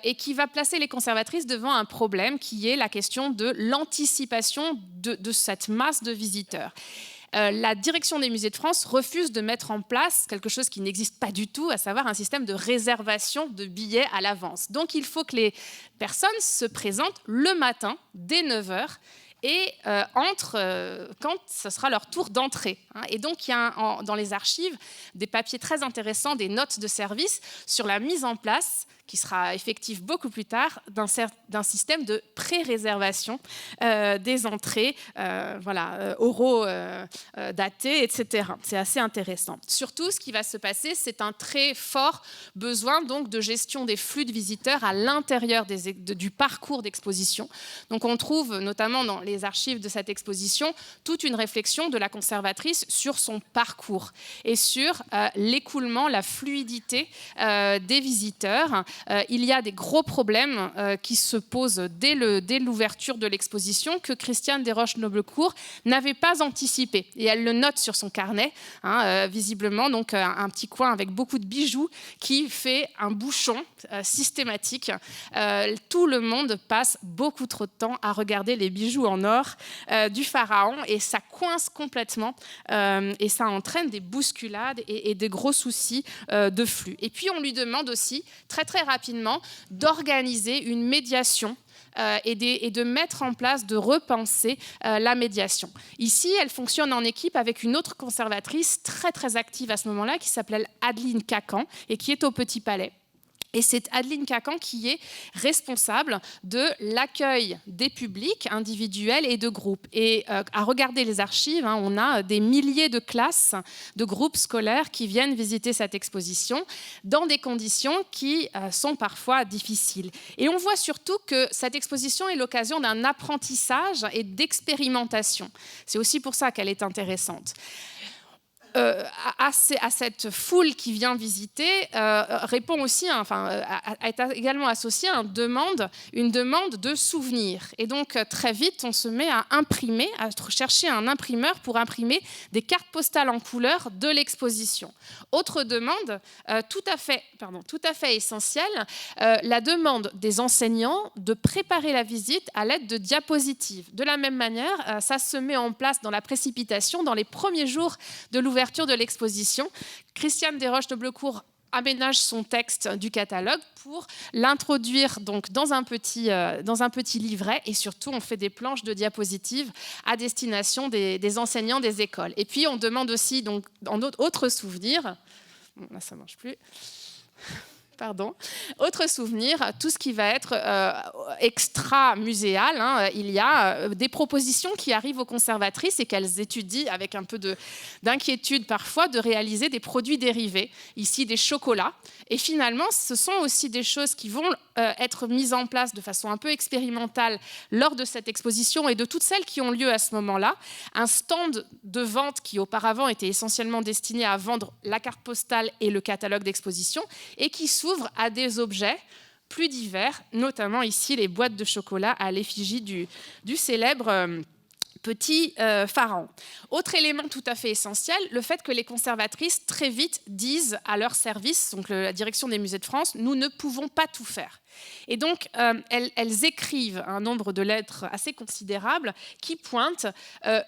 et qui va placer les conservatrices devant un problème qui est la question de l'anticipation de cette masse de visiteurs. La direction des musées de France refuse de mettre en place quelque chose qui n'existe pas du tout, à savoir un système de réservation de billets à l'avance. Donc il faut que les personnes se présentent le matin dès 9h et quand ce sera leur tour d'entrée. Et donc, il y a dans les archives des papiers très intéressants, des notes de service sur la mise en place, qui sera effective beaucoup plus tard, d'un système de pré-réservation des entrées, oraux datés, etc. C'est assez intéressant. Surtout, ce qui va se passer, c'est un très fort besoin donc, de gestion des flux de visiteurs à l'intérieur du parcours d'exposition. Donc, on trouve notamment dans les archives de cette exposition toute une réflexion de la conservatrice sur son parcours et sur l'écoulement, la fluidité des visiteurs. Il y a des gros problèmes qui se posent dès l'ouverture de l'exposition que Christiane Desroches-Noblecourt n'avait pas anticipé. Et elle le note sur son carnet, visiblement, donc un petit coin avec beaucoup de bijoux qui fait un bouchon systématique. Tout le monde passe beaucoup trop de temps à regarder les bijoux en or du pharaon et ça coince complètement et ça entraîne des bousculades et des gros soucis de flux. Et puis on lui demande aussi très très rapidement d'organiser une médiation et de mettre en place, de repenser la médiation. Ici, elle fonctionne en équipe avec une autre conservatrice très très active à ce moment-là qui s'appelle Adeline Cacan et qui est au Petit Palais. Et c'est Adeline Cacan qui est responsable de l'accueil des publics individuels et de groupes. Et à regarder les archives, on a des milliers de classes, de groupes scolaires qui viennent visiter cette exposition dans des conditions qui sont parfois difficiles. Et on voit surtout que cette exposition est l'occasion d'un apprentissage et d'expérimentation. C'est aussi pour ça qu'elle est intéressante. À cette foule qui vient visiter répond aussi, est également associée à une demande de souvenirs. Et donc très vite, on se met à imprimer, à chercher un imprimeur pour imprimer des cartes postales en couleur de l'exposition. Autre demande tout à fait essentielle, la demande des enseignants de préparer la visite à l'aide de diapositives. De la même manière, ça se met en place dans la précipitation, dans les premiers jours de l'ouverture de l'exposition. Christiane Desroches-Noblecourt aménage son texte du catalogue pour l'introduire donc dans un petit livret et surtout on fait des planches de diapositives à destination des enseignants des écoles. Et puis on demande aussi donc en autre souvenir, là ça marche plus. Autre souvenir, tout ce qui va être extra-muséal. Il y a des propositions qui arrivent aux conservatrices et qu'elles étudient avec un peu d'inquiétude parfois de réaliser des produits dérivés, ici des chocolats. Et finalement, ce sont aussi des choses qui vont être mises en place de façon un peu expérimentale lors de cette exposition et de toutes celles qui ont lieu à ce moment-là. Un stand de vente qui auparavant était essentiellement destiné à vendre la carte postale et le catalogue d'exposition et qui s'ouvre à des objets plus divers, notamment ici les boîtes de chocolat à l'effigie du célèbre petit pharaon. Autre élément tout à fait essentiel, le fait que les conservatrices très vite disent à leur service, donc la direction des musées de France, nous ne pouvons pas tout faire. Et donc, elles écrivent un nombre de lettres assez considérable qui pointent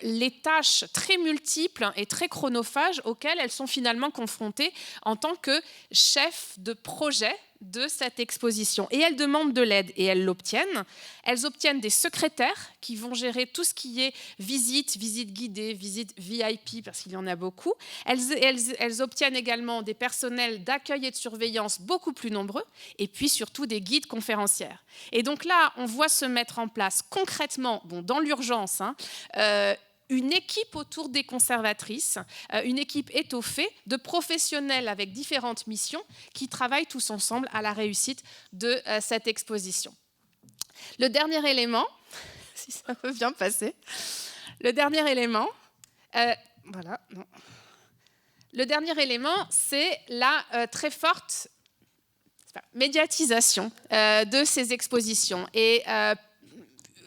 les tâches très multiples et très chronophages auxquelles elles sont finalement confrontées en tant que chefs de projet de cette exposition. Et elles demandent de l'aide et elles l'obtiennent. Elles obtiennent des secrétaires qui vont gérer tout ce qui est visite guidée, visite VIP, parce qu'il y en a beaucoup. Elles obtiennent également des personnels d'accueil et de surveillance beaucoup plus nombreux, et puis surtout des guides conférencières. Et donc là, on voit se mettre en place concrètement, dans l'urgence, une équipe autour des conservatrices, une équipe étoffée de professionnels avec différentes missions qui travaillent tous ensemble à la réussite de cette exposition. Le dernier élément, si ça peut bien passer, le dernier élément, c'est la très forte médiatisation de ces expositions. Et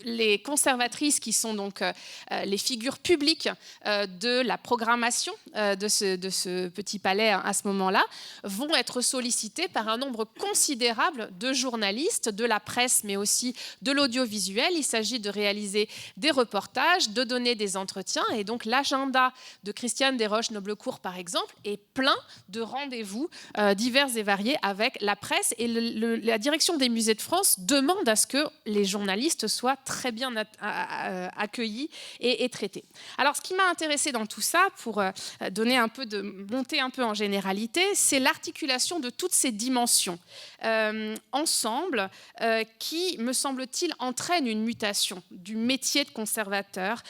les conservatrices, qui sont donc les figures publiques de la programmation de ce petit palais à ce moment-là, vont être sollicitées par un nombre considérable de journalistes, de la presse, mais aussi de l'audiovisuel. Il s'agit de réaliser des reportages, de donner des entretiens. Et donc l'agenda de Christiane Desroches-Noblecourt, par exemple, est plein de rendez-vous divers et variés avec la presse. Et la direction des musées de France demande à ce que les journalistes soient très bien accueillis et traités. Alors, ce qui m'a intéressée dans tout ça, pour monter un peu en généralité, c'est l'articulation de toutes ces dimensions ensemble qui, me semble-t-il, entraîne une mutation du métier de conservateur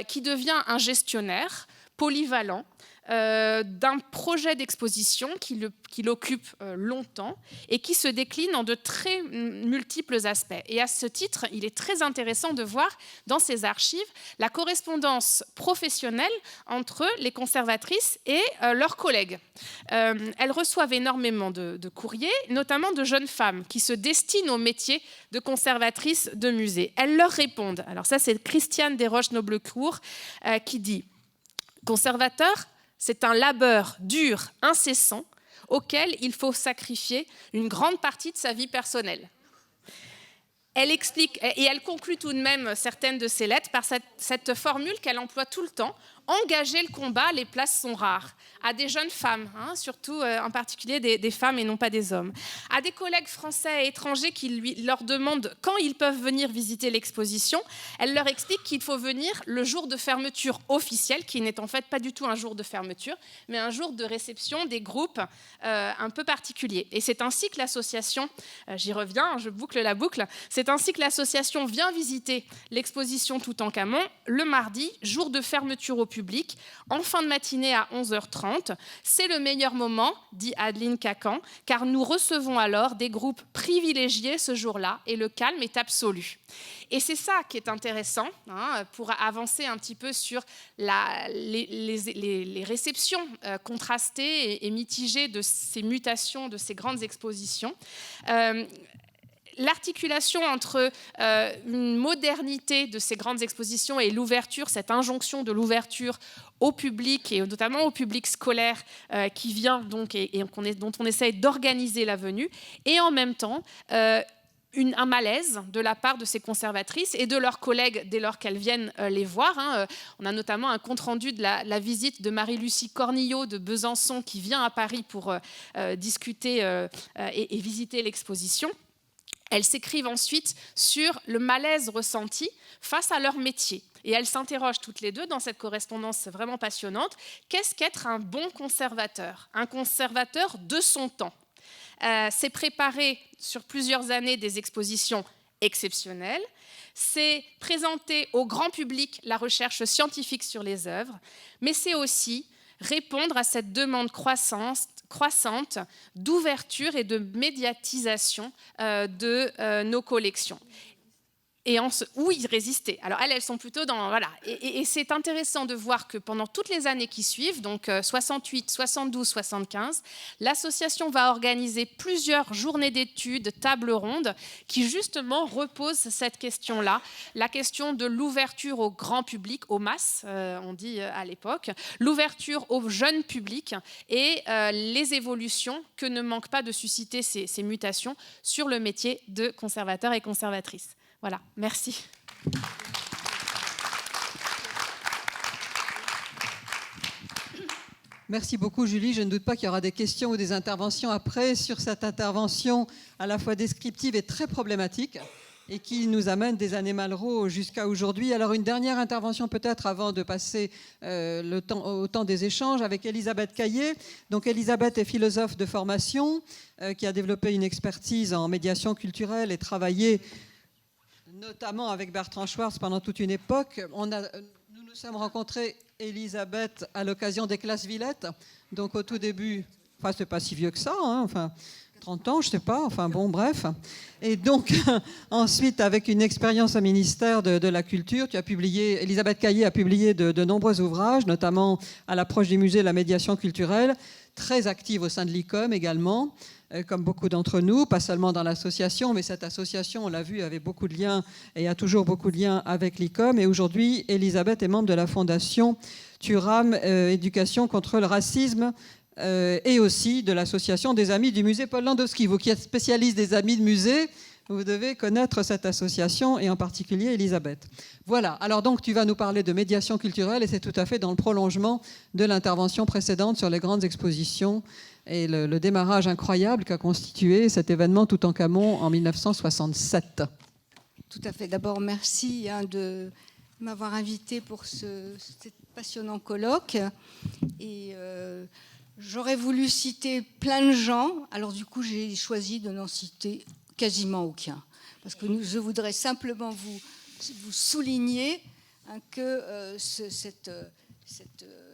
qui devient un gestionnaire polyvalent d'un projet d'exposition qui l'occupe longtemps et qui se décline en de très multiples aspects. Et à ce titre, il est très intéressant de voir dans ces archives la correspondance professionnelle entre les conservatrices et leurs collègues. Elles reçoivent énormément de courriers, notamment de jeunes femmes qui se destinent au métier de conservatrice de musée. Elles leur répondent. Alors ça, c'est Christiane Desroches-Noblecourt qui dit « Conservateur, c'est un labeur dur, incessant, auquel il faut sacrifier une grande partie de sa vie personnelle. » Elle explique, et elle conclut tout de même certaines de ses lettres par cette formule qu'elle emploie tout le temps: engager le combat, les places sont rares. À des jeunes femmes, surtout en particulier des femmes et non pas des hommes. À des collègues français et étrangers qui leur demandent quand ils peuvent venir visiter l'exposition, elle leur explique qu'il faut venir le jour de fermeture officielle, qui n'est en fait pas du tout un jour de fermeture, mais un jour de réception des groupes un peu particuliers. Et c'est ainsi que l'association, j'y reviens, je boucle la boucle, c'est ainsi que l'association vient visiter l'exposition Toutankhamon le mardi, jour de fermeture au public, en fin de matinée à 11h30. C'est le meilleur moment, dit Adeline Cacan, car nous recevons alors des groupes privilégiés ce jour-là et le calme est absolu. Et c'est ça qui est intéressant pour avancer un petit peu sur les réceptions contrastées et mitigées de ces mutations, de ces grandes expositions. L'articulation entre une modernité de ces grandes expositions et l'ouverture, cette injonction de l'ouverture au public, et notamment au public scolaire qui vient donc dont on essaye d'organiser la venue, et en même temps un malaise de la part de ces conservatrices et de leurs collègues dès lors qu'elles viennent les voir. On a notamment un compte-rendu de la visite de Marie-Lucie Cornillot de Besançon qui vient à Paris pour discuter et visiter l'exposition. Elles s'écrivent ensuite sur le malaise ressenti face à leur métier. Et elles s'interrogent toutes les deux dans cette correspondance vraiment passionnante. Qu'est-ce qu'être un bon conservateur? Un conservateur de son temps. C'est préparer sur plusieurs années des expositions exceptionnelles. C'est présenter au grand public la recherche scientifique sur les œuvres. Mais c'est aussi répondre à cette demande croissante d'ouverture et de médiatisation de nos collections. Oui, résister. Alors elles sont plutôt dans... Voilà. Et c'est intéressant de voir que pendant toutes les années qui suivent, donc 68, 72, 75, l'association va organiser plusieurs journées d'études, tables rondes, qui justement reposent cette question-là, la question de l'ouverture au grand public, aux masses, on dit à l'époque, l'ouverture au jeune public et les évolutions que ne manquent pas de susciter ces mutations sur le métier de conservateur et conservatrice. Voilà, merci. Merci beaucoup, Julie. Je ne doute pas qu'il y aura des questions ou des interventions après sur cette intervention à la fois descriptive et très problématique et qui nous amène des années Malraux jusqu'à aujourd'hui. Alors, une dernière intervention peut-être avant de passer au temps des échanges avec Elisabeth Caillé. Donc, Elisabeth est philosophe de formation qui a développé une expertise en médiation culturelle et travaillé notamment avec Bertrand Schwartz pendant toute une époque. Nous nous sommes rencontrés, Elisabeth, à l'occasion des classes Villette. Donc au tout début, enfin c'est pas si vieux que ça, hein, enfin 30 ans, je sais pas, enfin bon, bref. Et donc ensuite, avec une expérience au ministère de la Culture, Elisabeth Caillé a publié de nombreux ouvrages, notamment à l'approche du musée de la médiation culturelle, très active au sein de l'ICOM également, comme beaucoup d'entre nous, pas seulement dans l'association, mais cette association, on l'a vu, avait beaucoup de liens et a toujours beaucoup de liens avec l'ICOM. Et aujourd'hui, Elisabeth est membre de la fondation Thuram Éducation contre le racisme et aussi de l'association des Amis du musée Paul Landowski. Vous qui êtes spécialiste des Amis de musée, vous devez connaître cette association et en particulier Elisabeth. Voilà, alors donc tu vas nous parler de médiation culturelle et c'est tout à fait dans le prolongement de l'intervention précédente sur les grandes expositions et le démarrage incroyable qu'a constitué cet événement Toutankhamon en 1967. Tout à fait. D'abord, merci de m'avoir invité pour ce passionnant colloque. Et j'aurais voulu citer plein de gens. Alors du coup, j'ai choisi de n'en citer quasiment aucun. Parce que je voudrais simplement vous souligner que cette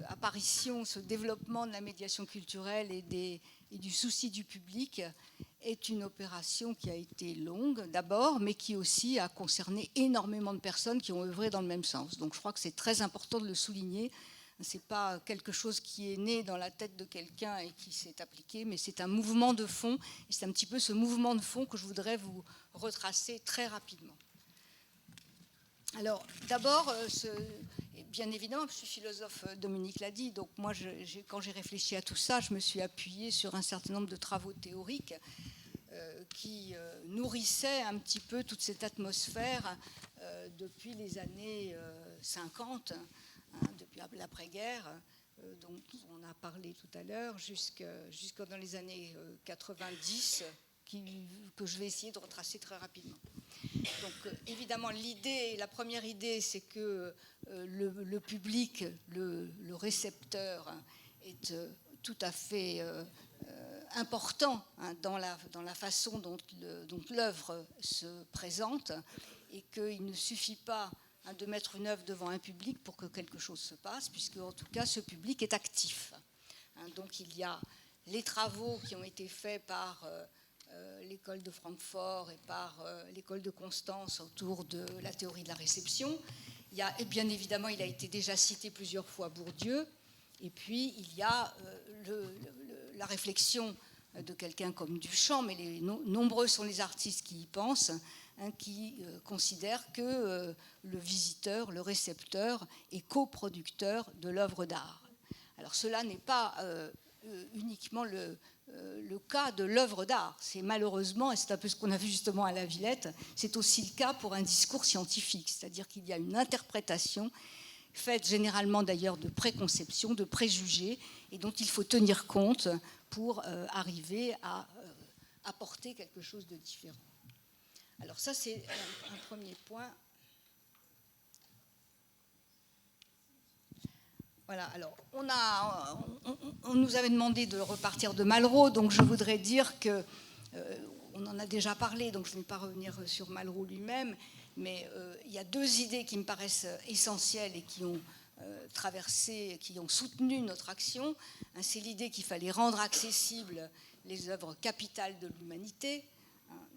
apparition, ce développement de la médiation culturelle et du souci du public est une opération qui a été longue d'abord, mais qui aussi a concerné énormément de personnes qui ont œuvré dans le même sens. Donc je crois que c'est très important de le souligner. Ce n'est pas quelque chose qui est né dans la tête de quelqu'un et qui s'est appliqué, mais c'est un mouvement de fond. Et c'est un petit peu ce mouvement de fond que je voudrais vous retracer très rapidement. Alors d'abord, bien évidemment, je suis philosophe, Dominique l'a dit, donc moi, quand j'ai réfléchi à tout ça, je me suis appuyée sur un certain nombre de travaux théoriques qui nourrissaient un petit peu toute cette atmosphère depuis les années 50, depuis l'après-guerre, dont on a parlé tout à l'heure, jusque dans les années 90, que je vais essayer de retracer très rapidement. Donc évidemment, la première idée, c'est que le public, le récepteur, est tout à fait important dans la façon dont l'œuvre se présente, et qu'il ne suffit pas de mettre une œuvre devant un public pour que quelque chose se passe, puisque en tout cas ce public est actif. Donc il y a les travaux qui ont été faits par l'école de Francfort et par l'école de Constance autour de la théorie de la réception. Et bien évidemment, il a été déjà cité plusieurs fois Bourdieu. Et puis, il y a la réflexion de quelqu'un comme Duchamp, mais nombreux sont les artistes qui y pensent, qui considèrent que le visiteur, le récepteur, est coproducteur de l'œuvre d'art. Alors, cela n'est pas uniquement le cas de l'œuvre d'art. C'est malheureusement, et c'est un peu ce qu'on a vu justement à la Villette, c'est aussi le cas pour un discours scientifique, c'est-à-dire qu'il y a une interprétation faite généralement d'ailleurs de préconceptions, de préjugés, et dont il faut tenir compte pour arriver à apporter quelque chose de différent. Alors ça, c'est un premier point. Voilà, alors on nous avait demandé de repartir de Malraux, donc je voudrais dire que, on en a déjà parlé, donc je ne vais pas revenir sur Malraux lui-même, mais il y a deux idées qui me paraissent essentielles et qui ont traversé, qui ont soutenu notre action. C'est l'idée qu'il fallait rendre accessibles les œuvres capitales de l'humanité,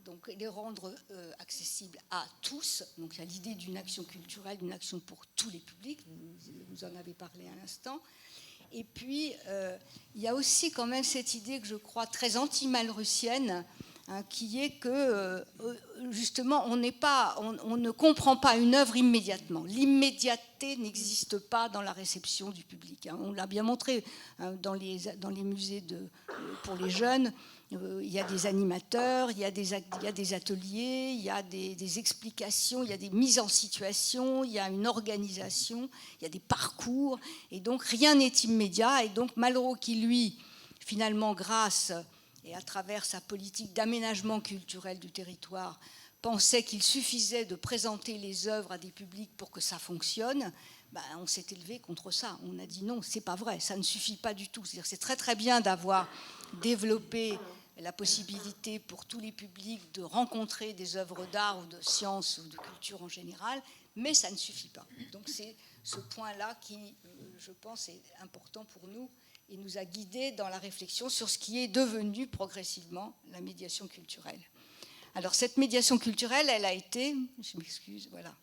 donc les rendre accessibles à tous. Donc il y a l'idée d'une action culturelle, d'une action pour tous les publics, vous en avez parlé à l'instant. Et puis il y a aussi quand même cette idée que je crois très anti-malrussienne, qui est que justement on ne comprend pas une œuvre immédiatement. L'immédiateté n'existe pas dans la réception du public. On l'a bien montré dans les musées pour les jeunes. Il y a des animateurs, il y a des ateliers, il y a des explications, il y a des mises en situation, il y a une organisation, il y a des parcours, et donc rien n'est immédiat. Et donc Malraux, qui lui, finalement, grâce et à travers sa politique d'aménagement culturel du territoire, pensait qu'il suffisait de présenter les œuvres à des publics pour que ça fonctionne, on s'est élevé contre ça. On a dit non, c'est pas vrai, ça ne suffit pas du tout. C'est-à-dire, c'est très très bien d'avoir développé la possibilité pour tous les publics de rencontrer des œuvres d'art ou de sciences ou de culture en général, mais ça ne suffit pas. Donc c'est ce point-là qui, je pense, est important pour nous et nous a guidés dans la réflexion sur ce qui est devenu progressivement la médiation culturelle. Alors cette médiation culturelle, elle a été, je m'excuse, voilà,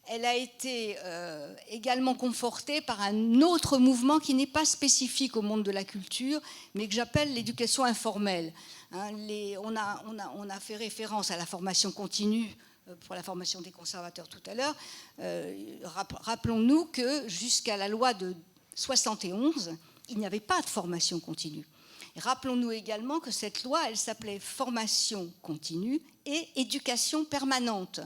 elle a été également confortée par un autre mouvement qui n'est pas spécifique au monde de la culture, mais que j'appelle l'éducation informelle. On a fait référence à la formation continue pour la formation des conservateurs tout à l'heure. Rappelons-nous que jusqu'à la loi de 71, il n'y avait pas de formation continue. Et rappelons-nous également que cette loi, elle s'appelait formation continue et éducation permanente.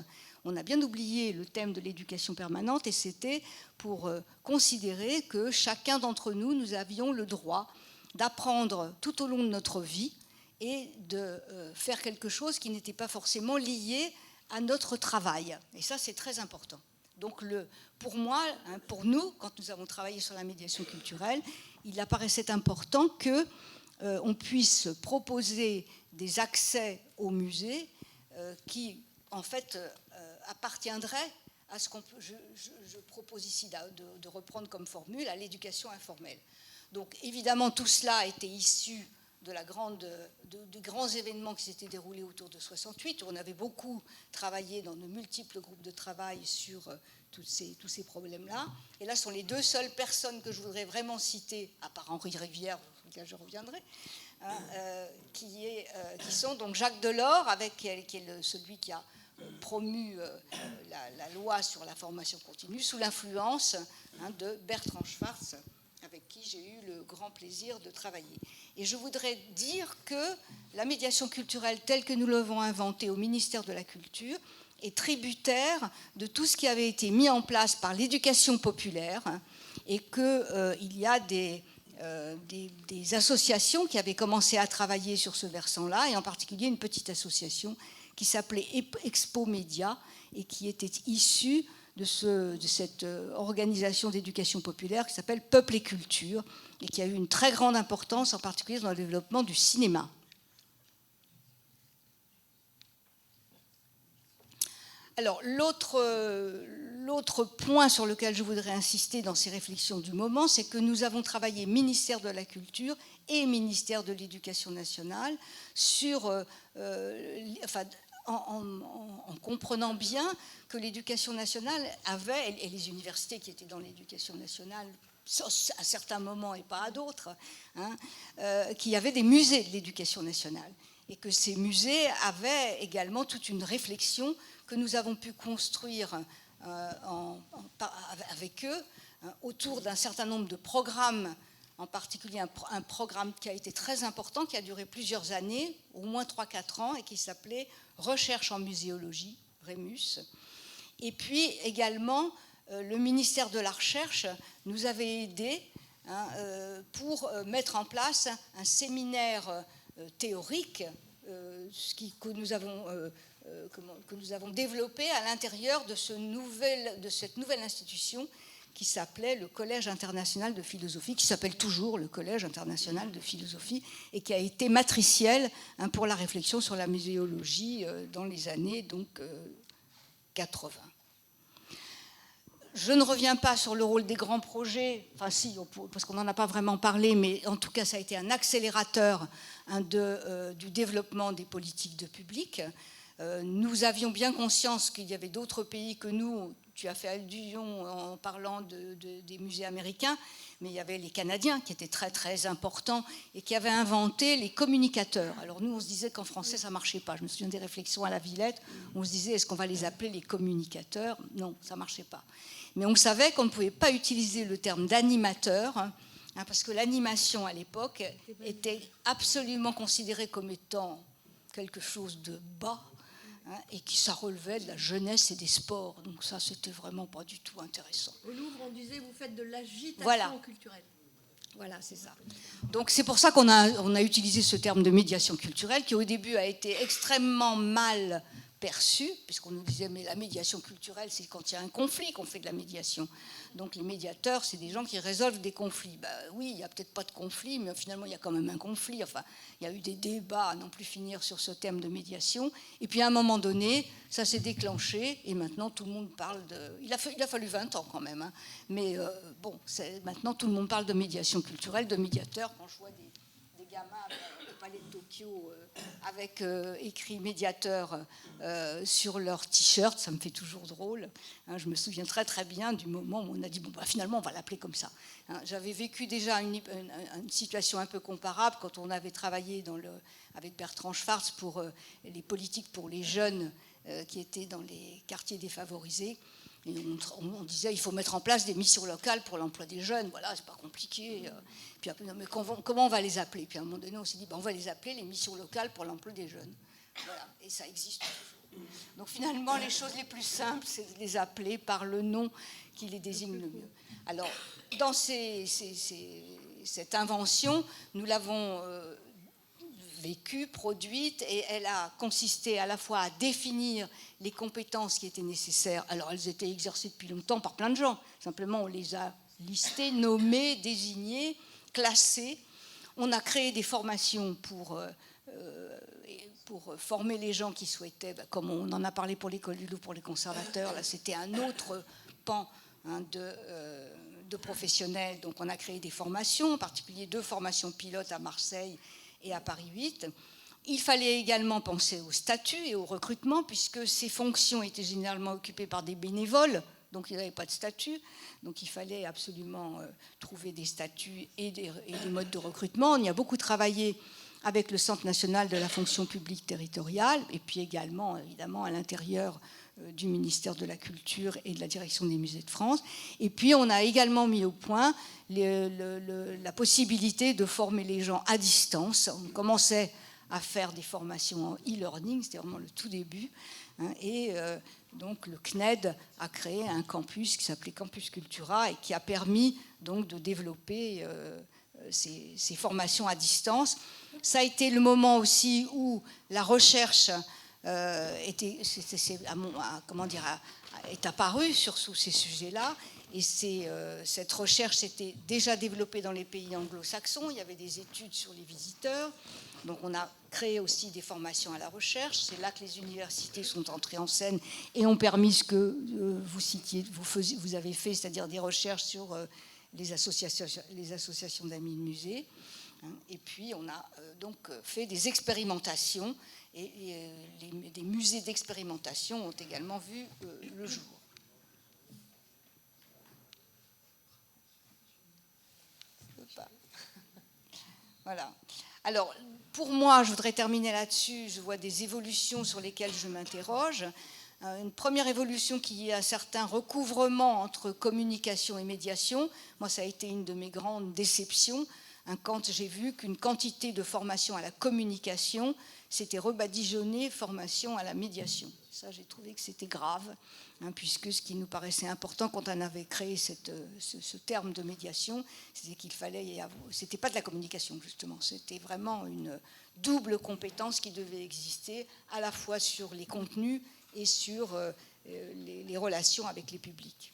On a bien oublié le thème de l'éducation permanente, et c'était pour considérer que chacun d'entre nous, nous avions le droit d'apprendre tout au long de notre vie et de faire quelque chose qui n'était pas forcément lié à notre travail. Et ça, c'est très important. Donc pour moi, pour nous, quand nous avons travaillé sur la médiation culturelle, il apparaissait important qu'on puisse proposer des accès au musée qui, en fait, appartiendrait à ce qu'on peut, je propose ici de reprendre comme formule, à l'éducation informelle. Donc évidemment, tout cela était issu des grands événements qui s'étaient déroulés autour de 68, où on avait beaucoup travaillé dans de multiples groupes de travail sur tous ces problèmes-là. Et là, ce sont les deux seules personnes que je voudrais vraiment citer, à part Henri Rivière, auquel je reviendrai, qui sont donc Jacques Delors, qui est celui qui a promu la loi sur la formation continue, sous l'influence de Bertrand Schwartz, avec qui j'ai eu le grand plaisir de travailler. Et je voudrais dire que la médiation culturelle telle que nous l'avons inventée au ministère de la Culture est tributaire de tout ce qui avait été mis en place par l'éducation populaire, et qu'il y a des associations qui avaient commencé à travailler sur ce versant-là, et en particulier une petite association qui s'appelait Expo Média et qui était issue de cette organisation d'éducation populaire qui s'appelle Peuple et Culture, et qui a eu une très grande importance, en particulier dans le développement du cinéma. Alors, l'autre point sur lequel je voudrais insister dans ces réflexions du moment, c'est que nous avons travaillé, ministère de la Culture et ministère de l'Éducation nationale, en comprenant bien que l'éducation nationale avait, et les universités qui étaient dans l'éducation nationale, à certains moments et pas à d'autres, qu'il y avait des musées de l'éducation nationale, et que ces musées avaient également toute une réflexion que nous avons pu construire avec eux autour d'un certain nombre de programmes, en particulier un programme qui a été très important, qui a duré plusieurs années, au moins 3-4 ans, et qui s'appelait Recherche en muséologie, REMUS. Et puis également, le ministère de la Recherche nous avait aidés pour mettre en place un séminaire théorique que nous avons développé à l'intérieur de cette nouvelle institution qui s'appelait le Collège international de philosophie, qui s'appelle toujours le Collège international de philosophie, et qui a été matriciel pour la réflexion sur la muséologie dans les années 80. Je ne reviens pas sur le rôle des grands projets, enfin si, parce qu'on n'en a pas vraiment parlé, mais en tout cas ça a été un accélérateur du développement des politiques de public. Nous avions bien conscience qu'il y avait d'autres pays que nous. Tu as fait allusion en parlant des musées américains, mais il y avait les Canadiens qui étaient très très importants et qui avaient inventé les communicateurs. Alors nous, on se disait qu'en français, ça ne marchait pas. Je me souviens des réflexions à la Villette, on se disait, est-ce qu'on va les appeler les communicateurs? Non, ça ne marchait pas. Mais on savait qu'on ne pouvait pas utiliser le terme d'animateur, parce que l'animation à l'époque était absolument considérée comme étant quelque chose de bas, et qui ça relevait de la jeunesse et des sports. Donc ça, c'était vraiment pas du tout intéressant. Au Louvre, on disait, vous faites de l'agitation culturelle. Voilà, c'est ça. Donc c'est pour ça qu'on a utilisé ce terme de médiation culturelle, qui au début a été extrêmement mal perçu, puisqu'on nous disait, mais la médiation culturelle, c'est quand il y a un conflit qu'on fait de la médiation. Donc les médiateurs, c'est des gens qui résolvent des conflits. Oui, il n'y a peut-être pas de conflit, mais finalement, il y a quand même un conflit. Enfin, il y a eu des débats à n'en plus finir sur ce terme de médiation. Et puis à un moment donné, ça s'est déclenché, et maintenant tout le monde parle de... Il a fallu 20 ans quand même, mais maintenant tout le monde parle de médiation culturelle, de médiateur. Quand je vois des gamins au Palais de Tokyo avec écrit médiateur sur leur t-shirt, ça me fait toujours drôle. Je me souviens très très bien du moment où on a dit finalement on va l'appeler comme ça. J'avais vécu déjà une situation un peu comparable quand on avait travaillé avec Bertrand Schwartz pour les politiques pour les jeunes qui étaient dans les quartiers défavorisés. Et on disait il faut mettre en place des missions locales pour l'emploi des jeunes. Voilà, c'est pas compliqué. Puis après, mais comment on va les appeler? Puis à un moment donné, on s'est dit on va les appeler les missions locales pour l'emploi des jeunes. Voilà, et ça existe toujours. Donc finalement, les choses les plus simples, c'est de les appeler par le nom qui les désigne le mieux. Alors, dans cette invention, nous l'avons vécue, produite, et elle a consisté à la fois à définir les compétences qui étaient nécessaires. Alors, elles étaient exercées depuis longtemps par plein de gens. Simplement, on les a listées, nommées, désignées, classées. On a créé des formations pour former les gens qui souhaitaient, comme on en a parlé pour l'école du Louvre, pour les conservateurs, là c'était un autre pan de professionnels. Donc on a créé des formations, en particulier 2 formations pilotes à Marseille et à Paris 8. Il fallait également penser au statut et au recrutement, puisque ces fonctions étaient généralement occupées par des bénévoles, donc il n'y avait pas de statut. Donc il fallait absolument trouver des statuts et des modes de recrutement. On y a beaucoup travaillé avec le Centre national de la fonction publique territoriale, et puis également, évidemment, à l'intérieur du ministère de la Culture et de la Direction des musées de France. Et puis, on a également mis au point la possibilité de former les gens à distance. On commençait à faire des formations en e-learning, c'était vraiment le tout début. Et donc, le CNED a créé un campus qui s'appelait Campus Cultura et qui a permis donc de développer ces formations à distance. Ça a été le moment aussi où la recherche est apparue sur tous ces sujets-là. Et cette recherche s'était déjà développée dans les pays anglo-saxons. Il y avait des études sur les visiteurs. Donc on a créé aussi des formations à la recherche. C'est là que les universités sont entrées en scène et ont permis ce que vous avez fait, c'est-à-dire des recherches sur les associations d'amis de musée. Et puis on a donc fait des expérimentations et des musées d'expérimentation ont également vu le jour. Voilà. Alors, pour moi, je voudrais terminer là-dessus. Je vois des évolutions sur lesquelles je m'interroge. Une première évolution qui est un certain recouvrement entre communication et médiation. Moi, ça a été une de mes grandes déceptions. Quand j'ai vu qu'une quantité de formation à la communication s'était rebadigeonnée formation à la médiation. Ça, j'ai trouvé que c'était grave, puisque ce qui nous paraissait important quand on avait créé ce terme de médiation, c'était qu'il fallait... C'était pas de la communication, justement. C'était vraiment une double compétence qui devait exister, à la fois sur les contenus et sur les relations avec les publics.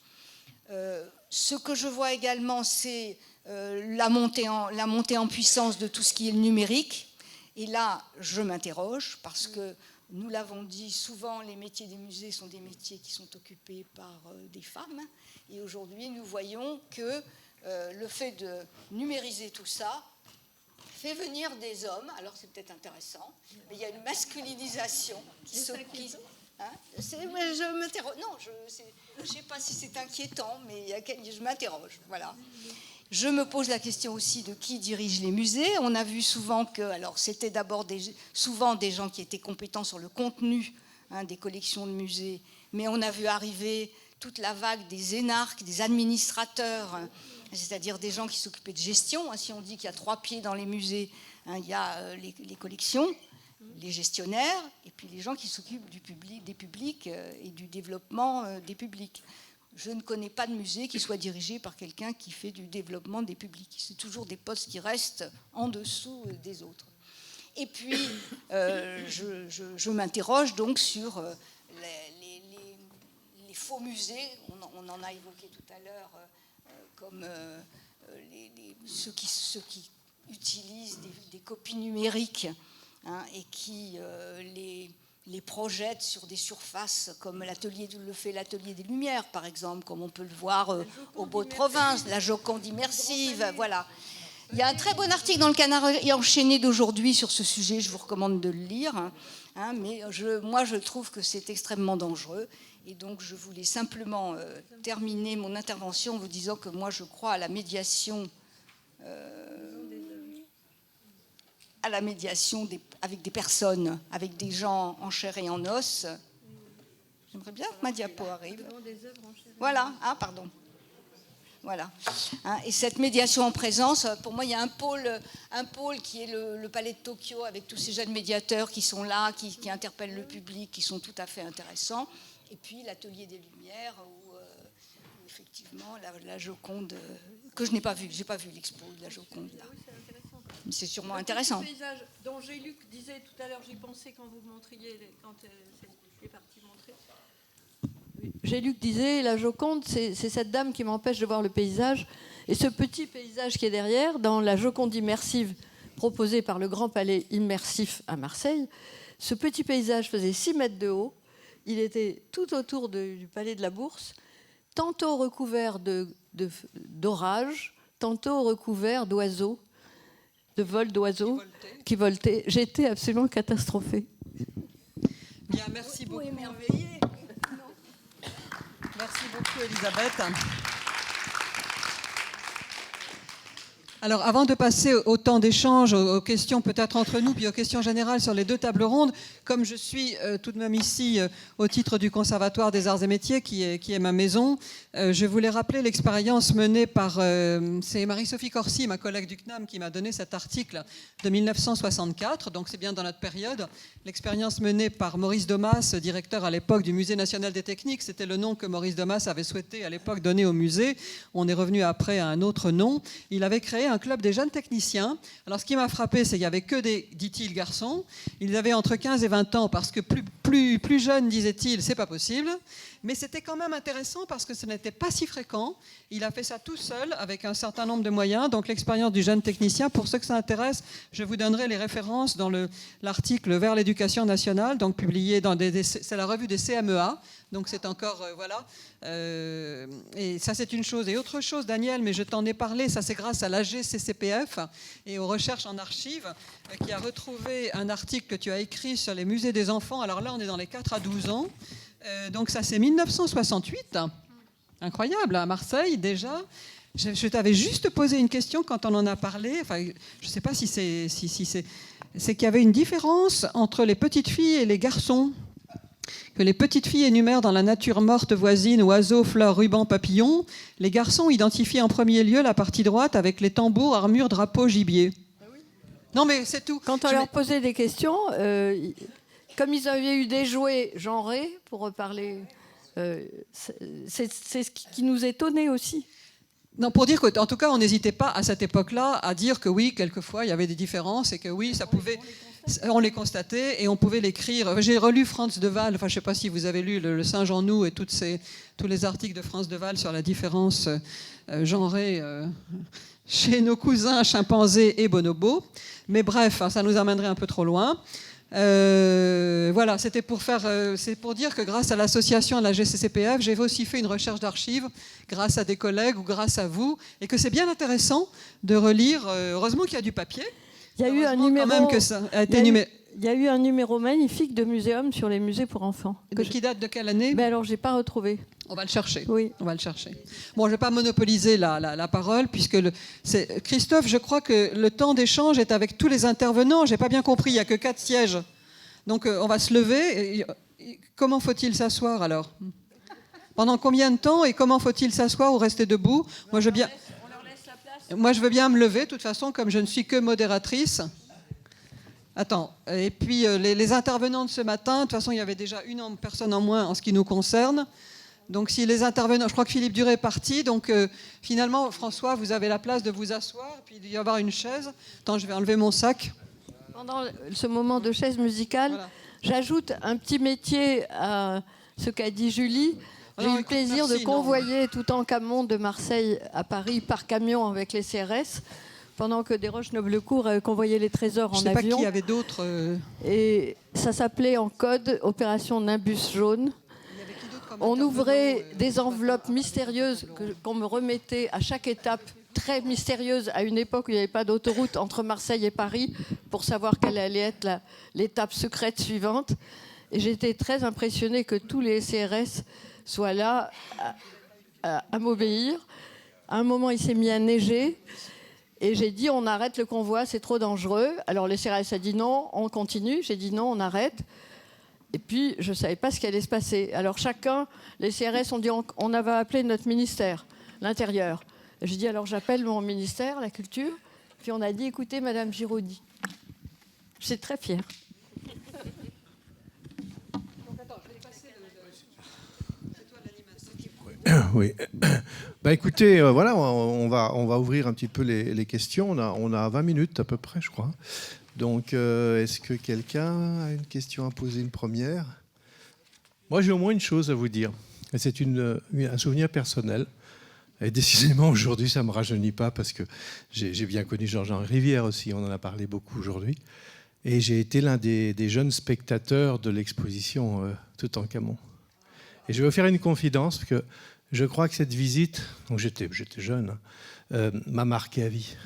Ce que je vois également, c'est la montée en puissance de tout ce qui est le numérique. Et là, je m'interroge, parce que nous l'avons dit, souvent les métiers des musées sont des métiers qui sont occupés par des femmes. Et aujourd'hui, nous voyons que le fait de numériser tout ça fait venir des hommes, alors c'est peut-être intéressant, mais il y a une masculinisation qui hein, je m'interroge. Non, je ne sais pas si c'est inquiétant, mais je m'interroge. Voilà. Je me pose la question aussi de qui dirige les musées. On a vu souvent que, alors c'était d'abord souvent des gens qui étaient compétents sur le contenu des collections de musées, mais on a vu arriver toute la vague des énarques, des administrateurs, c'est-à-dire des gens qui s'occupaient de gestion. Si on dit qu'il y a 3 pieds dans les musées, il y a les collections, les gestionnaires, et puis les gens qui s'occupent des publics et du développement des publics. Je ne connais pas de musée qui soit dirigé par quelqu'un qui fait du développement des publics. C'est toujours des postes qui restent en dessous des autres. Et puis, je m'interroge donc sur les faux musées. On en a évoqué tout à l'heure, comme ceux qui utilisent des copies numériques et qui les projettent sur des surfaces comme le fait l'Atelier des Lumières, par exemple, comme on peut le voir au Beau de Province, la Joconde immersive, voilà. Il y a un très bon article dans le Canard enchaîné d'aujourd'hui sur ce sujet, je vous recommande de le lire, mais moi je trouve que c'est extrêmement dangereux, et donc je voulais simplement terminer mon intervention en vous disant que moi je crois à la médiation avec des personnes, avec des gens en chair et en os. J'aimerais bien que ma diapo arrive. Voilà, pardon. Voilà. Et cette médiation en présence, pour moi, il y a un pôle qui est le Palais de Tokyo, avec tous ces jeunes médiateurs qui sont là, qui interpellent le public, qui sont tout à fait intéressants. Et puis l'Atelier des Lumières, où effectivement, la Joconde, que je n'ai pas vue. Je n'ai pas vu l'expo de la Joconde, là. C'est sûrement intéressant. Le paysage dont Géluc disait tout à l'heure, j'y pensais quand vous montriez, quand c'est parti montrer. Géluc disait, la Joconde, c'est cette dame qui m'empêche de voir le paysage. Et ce petit paysage qui est derrière, dans la Joconde immersive proposée par le Grand Palais Immersif à Marseille, ce petit paysage faisait 6 mètres de haut. Il était tout autour du Palais de la Bourse, tantôt recouvert d'orages, tantôt recouvert d'oiseaux, de vols d'oiseaux qui voltaient. J'étais absolument catastrophée. Bien, merci beaucoup. Émerveillée. Merci beaucoup, Elisabeth. Alors, avant de passer au temps d'échange, aux questions peut-être entre nous, puis aux questions générales sur les 2 tables rondes, comme je suis tout de même ici au titre du Conservatoire des Arts et Métiers, qui est ma maison, je voulais rappeler l'expérience menée par... c'est Marie-Sophie Corsi, ma collègue du CNAM, qui m'a donné cet article de 1964, donc c'est bien dans notre période. L'expérience menée par Maurice Domas, directeur à l'époque du Musée national des techniques, c'était le nom que Maurice Domas avait souhaité à l'époque donner au musée. On est revenu après à un autre nom. Il avait créé un club des jeunes techniciens. Alors ce qui m'a frappé, c'est qu'il n'y avait que des, dit-il, garçons. Ils avaient entre 15 et 20 ans parce que plus jeunes, disait-il, c'est pas possible. Mais c'était quand même intéressant parce que ce n'était pas si fréquent. Il a fait ça tout seul avec un certain nombre de moyens. Donc l'expérience du jeune technicien, pour ceux que ça intéresse, je vous donnerai les références dans l'article Vers l'éducation nationale, donc publié dans c'est la revue des CMEA. Donc c'est encore, voilà. Et ça c'est une chose. Et autre chose, Daniel, mais je t'en ai parlé, ça c'est grâce à l'AGCCPF et aux recherches en archives, qui a retrouvé un article que tu as écrit sur les musées des enfants. Alors là, on est dans les 4 à 12 ans. Donc ça c'est 1968. Incroyable, à Marseille déjà. Je t'avais juste posé une question quand on en a parlé. Enfin, je ne sais pas si c'est... C'est qu'il y avait une différence entre les petites filles et les garçons. Que les petites filles énumèrent dans la nature morte voisine oiseaux, fleurs, rubans, papillons. Les garçons identifient en premier lieu la partie droite avec les tambours, armures, drapeaux, gibier. Ah oui. Non mais c'est tout. Quand on leur posait des questions, comme ils avaient eu des jouets genrés, pour reparler, c'est ce qui nous étonnait aussi. Non, pour dire qu'en tout cas, on n'hésitait pas à cette époque-là à dire que oui, quelquefois, il y avait des différences et que oui, ça pouvait... On les constatait et on pouvait l'écrire. J'ai relu Frans de Waal, enfin je ne sais pas si vous avez lu Le singe en nous et tous les articles de Frans de Waal sur la différence genrée chez nos cousins chimpanzés et bonobos. Mais bref, ça nous amènerait un peu trop loin. Voilà, c'est pour dire que grâce à l'association à la GCCPF, j'ai aussi fait une recherche d'archives grâce à des collègues ou grâce à vous, et que c'est bien intéressant de relire. Heureusement qu'il y a du papier. Il y a eu un Heureusement numéro. quand même que ça a été Il y a eu un numéro magnifique de muséum sur les musées pour enfants. Qui date de quelle année? Mais alors, j'ai pas retrouvé. On va le chercher. Oui. On va le chercher. Bon, je ne vais pas monopoliser la parole, puisque Christophe, je crois que le temps d'échange est avec tous les intervenants. Je n'ai pas bien compris, il n'y a que 4 sièges. Donc, on va se lever. Comment faut-il s'asseoir, alors? Pendant combien de temps? Et comment faut-il s'asseoir ou rester debout? Moi, je veux bien me lever, de toute façon, comme je ne suis que modératrice. Attends, et puis les intervenants de ce matin, de toute façon, il y avait déjà une personne en moins en ce qui nous concerne. Donc, si les intervenants, je crois que Philippe Duré est parti, donc finalement, François, vous avez la place de vous asseoir, puis il y avoir une chaise. Attends, je vais enlever mon sac. Pendant ce moment de chaise musicale, Voilà. j'ajoute un petit métier à ce qu'a dit Julie. J'ai eu le plaisir de convoyer Toutankhamon de Marseille à Paris par camion avec les CRS, pendant que Desroches-Noblecourt convoyait les trésors en avion. Je ne sais pas qui avait d'autres. Et ça s'appelait en code Opération Nimbus jaune. On ouvrait des enveloppes mystérieuses qu'on me remettait à chaque étape, très mystérieuse, à une époque où il n'y avait pas d'autoroute entre Marseille et Paris, pour savoir quelle allait être l'étape secrète suivante. Et j'étais très impressionnée que tous les CRS soient là à m'obéir. À un moment, il s'est mis à neiger. Et j'ai dit, on arrête le convoi, c'est trop dangereux. Alors les CRS a dit non, on continue. J'ai dit non, on arrête. Et puis, je ne savais pas ce qui allait se passer. Alors chacun, les CRS ont dit, on avait appelé notre ministère, l'Intérieur. J'ai dit, alors j'appelle mon ministère, la Culture. Puis on a dit, écoutez, Madame Giraudy. Je suis très fière. Oui. Bah écoutez, voilà, on va ouvrir un petit peu les questions. On a 20 minutes à peu près, je crois. Donc, est-ce que quelqu'un a une question à poser, une première? Moi, j'ai au moins une chose à vous dire. Et c'est un souvenir personnel. Et décidément, aujourd'hui, ça ne me rajeunit pas parce que j'ai bien connu Georges-Henri Rivière aussi. On en a parlé beaucoup aujourd'hui. Et j'ai été l'un des jeunes spectateurs de l'exposition Toutankhamon. Et je vais vous faire une confidence, parce que je crois que cette visite, donc j'étais jeune, m'a marqué à vie.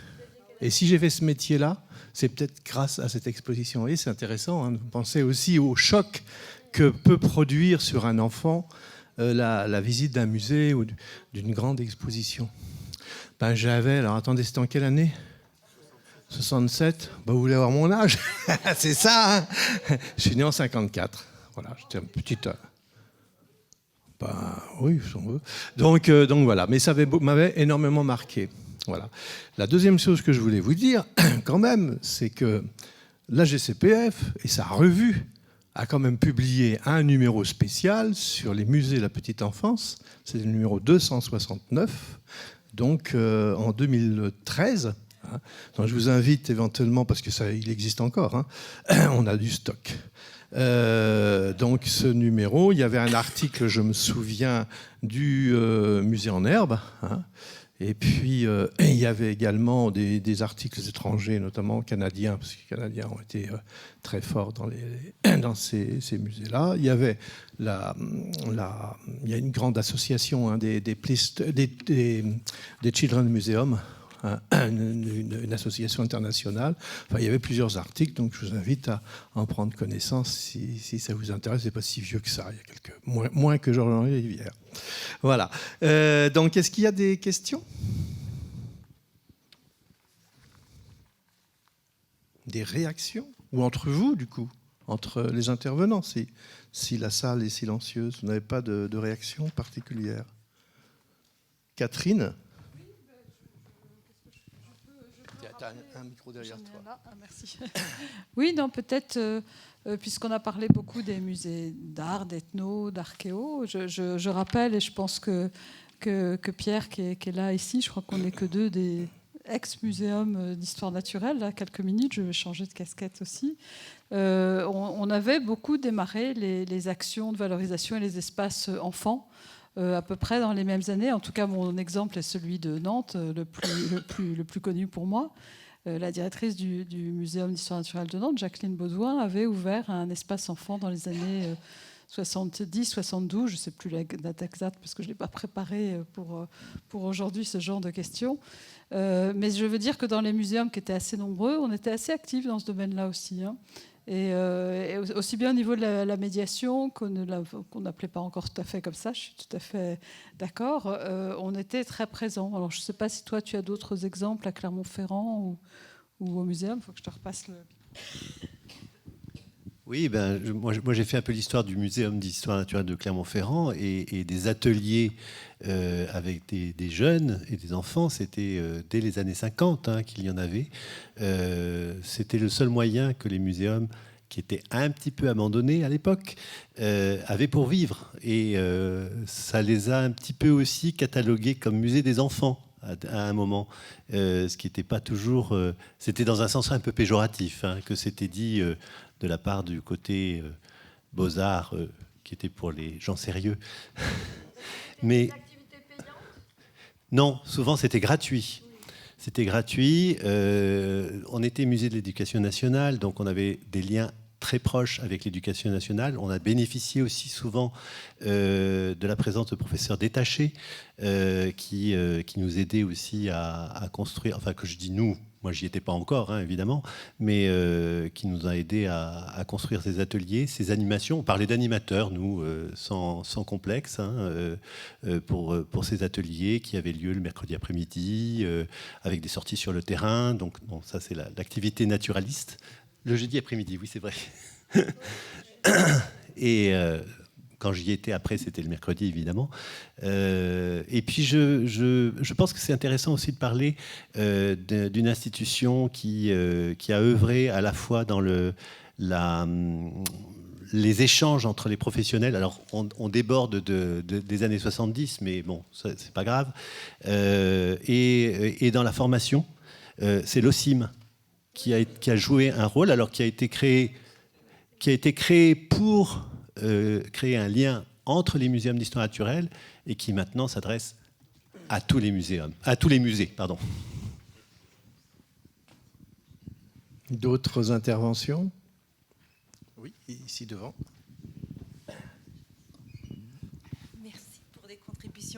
Et si j'ai fait ce métier-là, c'est peut-être grâce à cette exposition. Vous voyez, c'est intéressant, hein, de penser aussi au choc que peut produire sur un enfant la visite d'un musée ou d'une grande exposition. Ben, alors attendez, c'était en quelle année? 67. Ben, vous voulez avoir mon âge? C'est ça, hein. Je suis né en 54. Voilà, j'étais un petit... Ben, oui, si on veut. Donc voilà, mais ça m'avait énormément marqué. Voilà. La deuxième chose que je voulais vous dire, quand même, c'est que la GCPF et sa revue a quand même publié un numéro spécial sur les musées de la petite enfance. C'est le numéro 269, donc en 2013. Hein. Donc je vous invite éventuellement, parce que il existe encore, hein, on a du stock. Donc ce numéro, il y avait un article, je me souviens, du musée en herbe, hein, et puis il y avait également des articles étrangers, notamment canadiens, parce que les Canadiens ont été très forts dans ces musées-là. Il y avait il y a une grande association, hein, des Children's Museum, une association internationale. Enfin, il y avait plusieurs articles, donc je vous invite à en prendre connaissance si ça vous intéresse. C'est pas si vieux que ça, il y a quelques moins que Georges-Henri Rivière. Voilà. Donc, est-ce qu'il y a des questions? Des réactions? Ou entre vous, du coup, entre les intervenants, si la salle est silencieuse, vous n'avez pas de réaction particulière? Catherine? Tu as un micro derrière toi. Merci. Oui, non, peut-être, puisqu'on a parlé beaucoup des musées d'art, d'ethno, d'archéo, je rappelle, et je pense que Pierre, qui est là ici, je crois qu'on n'est que deux des ex-muséums d'histoire naturelle, là, quelques minutes, je vais changer de casquette aussi. On avait beaucoup démarré les actions de valorisation et les espaces enfants, à peu près dans les mêmes années. En tout cas, mon exemple est celui de Nantes, le plus connu pour moi. La directrice du Muséum d'histoire naturelle de Nantes, Jacqueline Baudouin, avait ouvert un espace enfant dans les années 70, 72, je ne sais plus la date exacte parce que je ne l'ai pas préparé pour aujourd'hui ce genre de questions. Mais je veux dire que dans les muséums qui étaient assez nombreux, on était assez actifs dans ce domaine-là aussi. Hein. Et aussi bien au niveau de la médiation, qu'on n'appelait pas encore tout à fait comme ça, je suis tout à fait d'accord, on était très présents. Alors je ne sais pas si toi tu as d'autres exemples à Clermont-Ferrand ou au muséum, il faut que je te repasse le... Oui, moi j'ai fait un peu l'histoire du Muséum d'histoire naturelle de Clermont-Ferrand et des ateliers avec des jeunes et des enfants. C'était dès les années 50 qu'il y en avait. C'était le seul moyen que les muséums, qui étaient un petit peu abandonnés à l'époque, avaient pour vivre. Et ça les a un petit peu aussi catalogués comme musée des enfants à un moment, ce qui n'était pas toujours... c'était dans un sens un peu péjoratif, que c'était dit... de la part du côté Beaux-Arts, qui était pour les gens sérieux. Mais des activités payantes ? Non, souvent c'était gratuit. C'était gratuit. On était musée de l'éducation nationale, donc on avait des liens très proches avec l'éducation nationale. On a bénéficié aussi souvent de la présence de professeurs détachés qui nous aidaient aussi à construire, enfin que je dis nous, moi j'y étais pas encore évidemment, mais qui nous a aidés à construire ces ateliers, ces animations. On parlait d'animateurs, nous, sans complexe, pour ces ateliers qui avaient lieu le mercredi après-midi, avec des sorties sur le terrain. Donc bon, ça c'est l'activité naturaliste. Le jeudi après-midi, oui, c'est vrai. Et quand j'y étais après, c'était le mercredi, évidemment. Et puis, je pense que c'est intéressant aussi de parler d'une institution qui a œuvré à la fois dans les échanges entre les professionnels. Alors, on déborde des années 70, mais bon, c'est pas grave. Et dans la formation, c'est l'OSIM qui a joué un rôle, alors qui a été créé pour créer un lien entre les muséums d'histoire naturelle et qui maintenant s'adresse à tous les musées, pardon. D'autres interventions ? Oui, ici devant.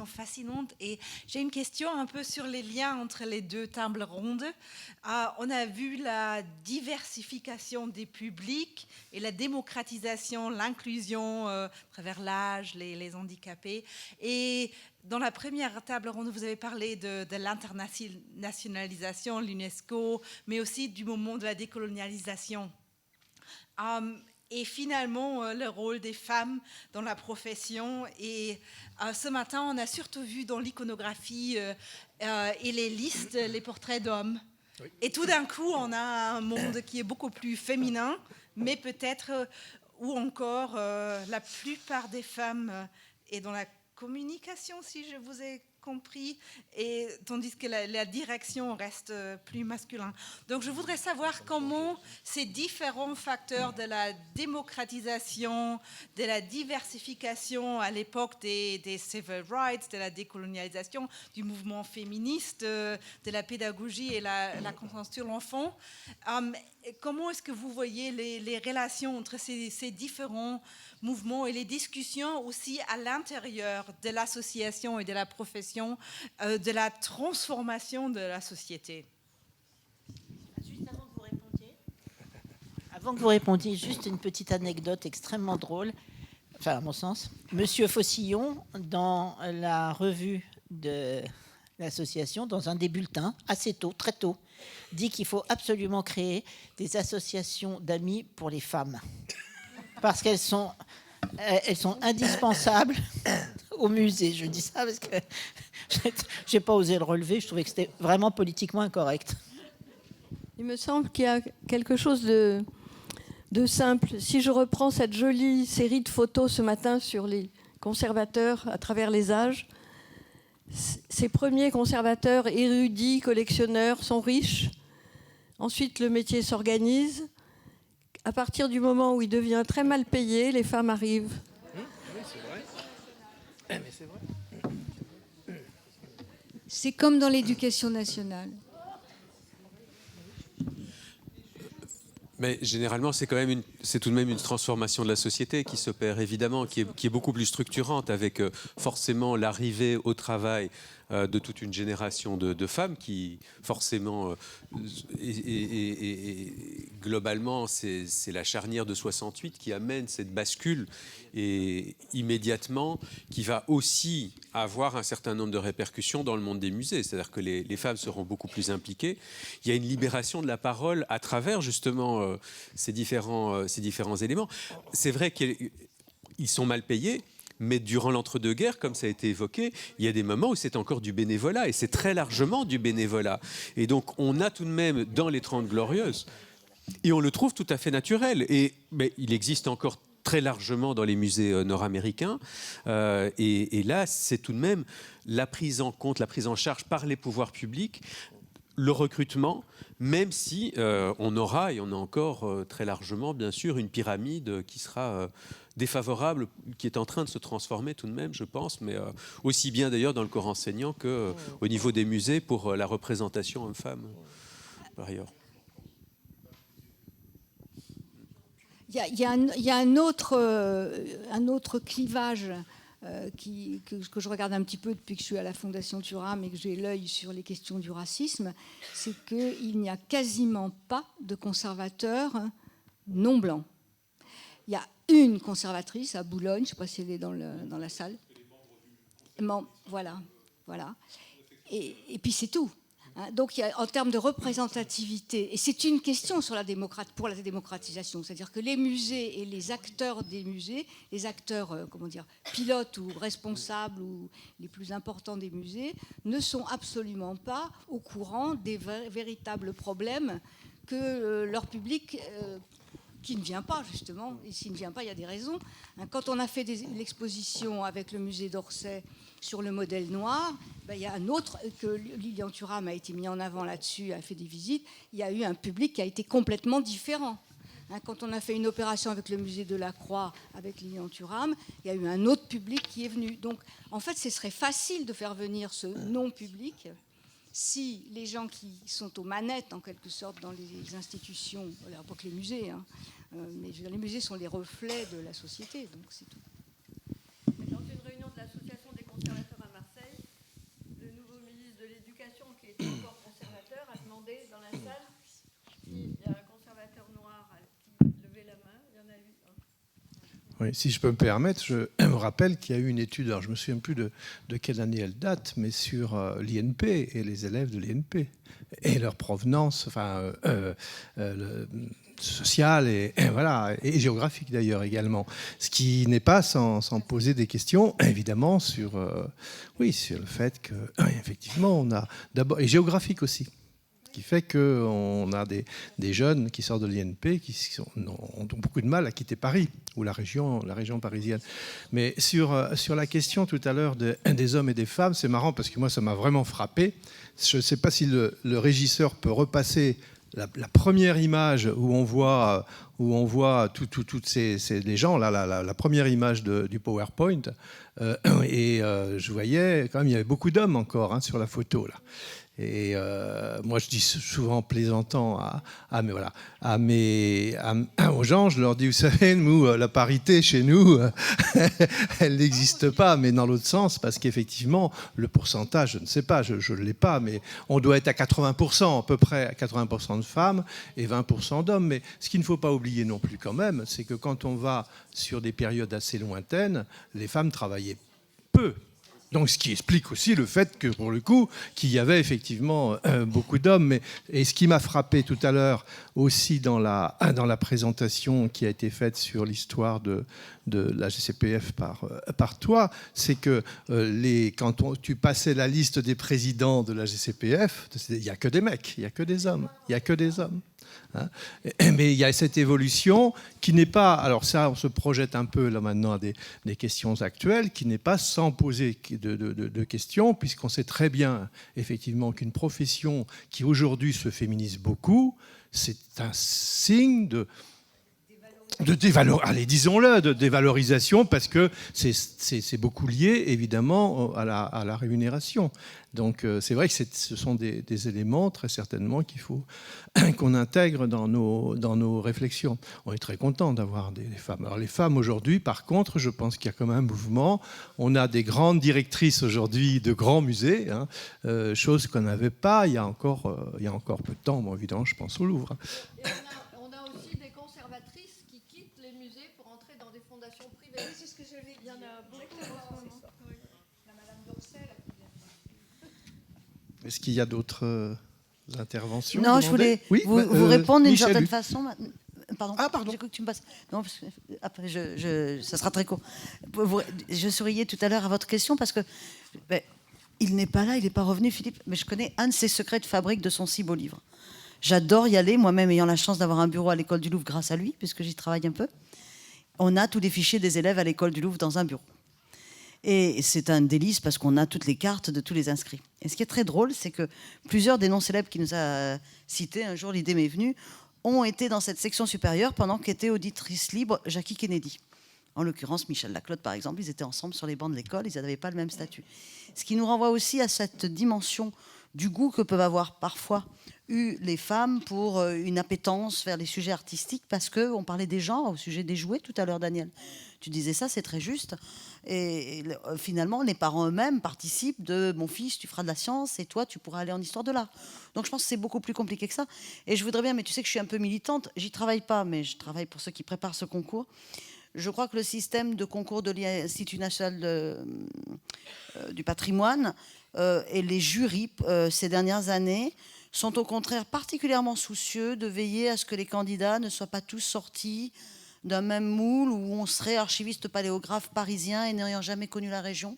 Fascinante. Et j'ai une question un peu sur les liens entre les deux tables rondes. On a vu la diversification des publics et la démocratisation, l'inclusion à travers l'âge, les handicapés. Et dans la première table ronde, vous avez parlé de l'internationalisation, l'UNESCO, mais aussi du moment de la décolonialisation. Et finalement, le rôle des femmes dans la profession. Et ce matin, on a surtout vu dans l'iconographie et les listes, les portraits d'hommes. Oui. Et tout d'un coup, on a un monde qui est beaucoup plus féminin, mais peut-être, ou encore, la plupart des femmes est dans la communication, si je vous ai compris, et tandis que la direction reste plus masculin. Donc je voudrais savoir comment ces différents facteurs de la démocratisation, de la diversification à l'époque des civil rights, de la décolonialisation, du mouvement féministe, de la pédagogie et la conscience sur l'enfant, comment est-ce que vous voyez les relations entre ces différents mouvements et les discussions aussi à l'intérieur de l'association et de la profession, de la transformation de la société? Juste avant que vous répondiez, juste une petite anecdote extrêmement drôle, enfin à mon sens. Monsieur Faucillon, dans la revue de l'association, dans un des bulletins, assez tôt, très tôt, dit qu'il faut absolument créer des associations d'amis pour les femmes. Parce qu'elles sont indispensables au musée. Je dis ça parce que je n'ai pas osé le relever. Je trouvais que c'était vraiment politiquement incorrect. Il me semble qu'il y a quelque chose de simple. Si je reprends cette jolie série de photos ce matin sur les conservateurs à travers les âges, ces premiers conservateurs érudits, collectionneurs, sont riches. Ensuite, le métier s'organise. À partir du moment où il devient très mal payé, les femmes arrivent. Oui, c'est vrai. Mais c'est vrai. C'est comme dans l'éducation nationale. Mais généralement, c'est quand même c'est tout de même une transformation de la société qui s'opère, évidemment, qui est beaucoup plus structurante, avec forcément l'arrivée au travail de toute une génération de femmes qui, forcément, globalement, c'est la charnière de 68 qui amène cette bascule, et immédiatement, qui va aussi avoir un certain nombre de répercussions dans le monde des musées. C'est-à-dire que les femmes seront beaucoup plus impliquées. Il y a une libération de la parole à travers, justement, ces différents éléments. C'est vrai qu'ils sont mal payés, mais durant l'entre-deux-guerres, comme ça a été évoqué, il y a des moments où c'est encore du bénévolat, et c'est très largement du bénévolat. Et donc, on a tout de même, dans les 30 Glorieuses, et on le trouve tout à fait naturel, mais il existe encore très largement dans les musées nord-américains, et là, c'est tout de même la prise en compte, la prise en charge par les pouvoirs publics, le recrutement, même si on aura, et on a encore très largement, bien sûr, une pyramide qui sera défavorable, qui est en train de se transformer tout de même, je pense, mais aussi bien d'ailleurs dans le corps enseignant qu'au niveau des musées pour la représentation homme-femme, par ailleurs. Il y a un autre clivage que je regarde un petit peu depuis que je suis à la Fondation Thuram et que j'ai l'œil sur les questions du racisme, c'est qu'il n'y a quasiment pas de conservateurs non blancs. Il y a une conservatrice à Boulogne, je ne sais pas si elle est dans la salle. Voilà. Et puis c'est tout. Donc, il y a, en termes de représentativité, et c'est une question pour la démocratisation, c'est-à-dire que les musées et les acteurs des musées, les acteurs pilotes ou responsables ou les plus importants des musées, ne sont absolument pas au courant des véritables problèmes que leur public qui ne vient pas, justement, et s'il ne vient pas, il y a des raisons. Quand on a fait l'exposition avec le musée d'Orsay sur le modèle noir, il y a un autre, que Lilian Thuram a été mis en avant là-dessus, a fait des visites, il y a eu un public qui a été complètement différent. Quand on a fait une opération avec le musée de la Croix, avec Lilian Thuram, il y a eu un autre public qui est venu. Donc, en fait, ce serait facile de faire venir ce non-public si les gens qui sont aux manettes, en quelque sorte, dans les institutions, alors pas que les musées, mais les musées sont les reflets de la société, donc c'est tout. Dans une réunion de l'association des conservateurs à Marseille, le nouveau ministre de l'Éducation, qui était encore conservateur, a demandé dans la salle s'il y a un conservateur noir qui levait la main. Il y en a eu un. Oui, si je peux me permettre, je me rappelle qu'il y a eu une étude, alors je ne me souviens plus de quelle année elle date, mais sur l'INP et les élèves de l'INP et leur provenance, sociale et géographique d'ailleurs également. Ce qui n'est pas sans poser des questions, évidemment, sur le fait qu'effectivement, on a d'abord, et géographique aussi, qui fait qu'on a des jeunes qui sortent de l'INP qui ont beaucoup de mal à quitter Paris ou la région parisienne. Mais sur la question tout à l'heure des hommes et des femmes, c'est marrant parce que moi, ça m'a vraiment frappé. Je ne sais pas si le régisseur peut repasser la première image où on voit toutes ces gens, la première image du PowerPoint. Je voyais quand même, il y avait beaucoup d'hommes encore sur la photo, là. Et moi, je dis souvent plaisantant aux gens, je leur dis, vous savez, nous, la parité chez nous, elle n'existe pas, mais dans l'autre sens, parce qu'effectivement, le pourcentage, je ne sais pas, je ne l'ai pas, mais on doit être à 80%, à peu près à 80% de femmes et 20% d'hommes. Mais ce qu'il ne faut pas oublier non plus quand même, c'est que quand on va sur des périodes assez lointaines, les femmes travaillaient peu. Donc, ce qui explique aussi le fait que, pour le coup, qu'il y avait effectivement beaucoup d'hommes. Et ce qui m'a frappé tout à l'heure aussi dans la présentation qui a été faite sur l'histoire de la GCPF par toi, c'est que quand tu passais la liste des présidents de la GCPF, il n'y a que des mecs, il n'y a que des hommes, il n'y a que des hommes. Mais il y a cette évolution qui n'est pas, alors ça on se projette un peu là maintenant à des questions actuelles, qui n'est pas sans poser de questions, puisqu'on sait très bien effectivement qu'une profession qui aujourd'hui se féminise beaucoup, c'est un signe allez, disons-le, de dévalorisation, parce que c'est beaucoup lié, évidemment, à la rémunération. Donc, c'est vrai que ce sont des éléments, très certainement, qu'il faut qu'on intègre dans nos réflexions. On est très content d'avoir des femmes. Alors, les femmes, aujourd'hui, par contre, je pense qu'il y a quand même un mouvement. On a des grandes directrices, aujourd'hui, de grands musées, hein, chose qu'on n'avait pas il y a encore peu de temps. Bon, évidemment, je pense au Louvre. On a aussi des conservatrices qui quittent les musées pour entrer dans des fondations privées. C'est ce que je vais dire. Il y en a beaucoup en ce moment. La Madame Dorcel. Est-ce qu'il y a d'autres interventions? Non, je voulais vous répondre d'une certaine façon. Pardon. Ah, pardon. J'ai cru que tu me passes. Non, parce que après, ça sera très court. Je souriais tout à l'heure à votre question parce que il n'est pas là, il n'est pas revenu, Philippe. Mais je connais un de ses secrets de fabrique de son si beau livre. J'adore y aller, moi-même ayant la chance d'avoir un bureau à l'école du Louvre grâce à lui, puisque j'y travaille un peu. On a tous les fichiers des élèves à l'école du Louvre dans un bureau. Et c'est un délice parce qu'on a toutes les cartes de tous les inscrits. Et ce qui est très drôle, c'est que plusieurs des noms célèbres qu'il nous a cités, un jour l'idée m'est venue, ont été dans cette section supérieure pendant qu'était auditrice libre Jackie Kennedy. En l'occurrence, Michel Laclotte, par exemple, ils étaient ensemble sur les bancs de l'école, ils n'avaient pas le même statut. Ce qui nous renvoie aussi à cette dimension du goût que peuvent avoir parfois eu les femmes pour une appétence vers les sujets artistiques, parce qu'on parlait des genres au sujet des jouets tout à l'heure, Daniel. Tu disais ça, c'est très juste. Et finalement, les parents eux-mêmes participent de « mon fils, tu feras de la science et toi, tu pourras aller en histoire de l'art ». Donc je pense que c'est beaucoup plus compliqué que ça. Et je voudrais bien, mais tu sais que je suis un peu militante, j'y travaille pas, mais je travaille pour ceux qui préparent ce concours. Je crois que le système de concours de l'Institut national du patrimoine et les jurys ces dernières années sont au contraire particulièrement soucieux de veiller à ce que les candidats ne soient pas tous sortis d'un même moule où on serait archiviste paléographe parisien et n'ayant jamais connu la région.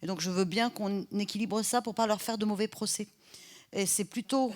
Et donc je veux bien qu'on équilibre ça pour ne pas leur faire de mauvais procès. Et c'est plutôt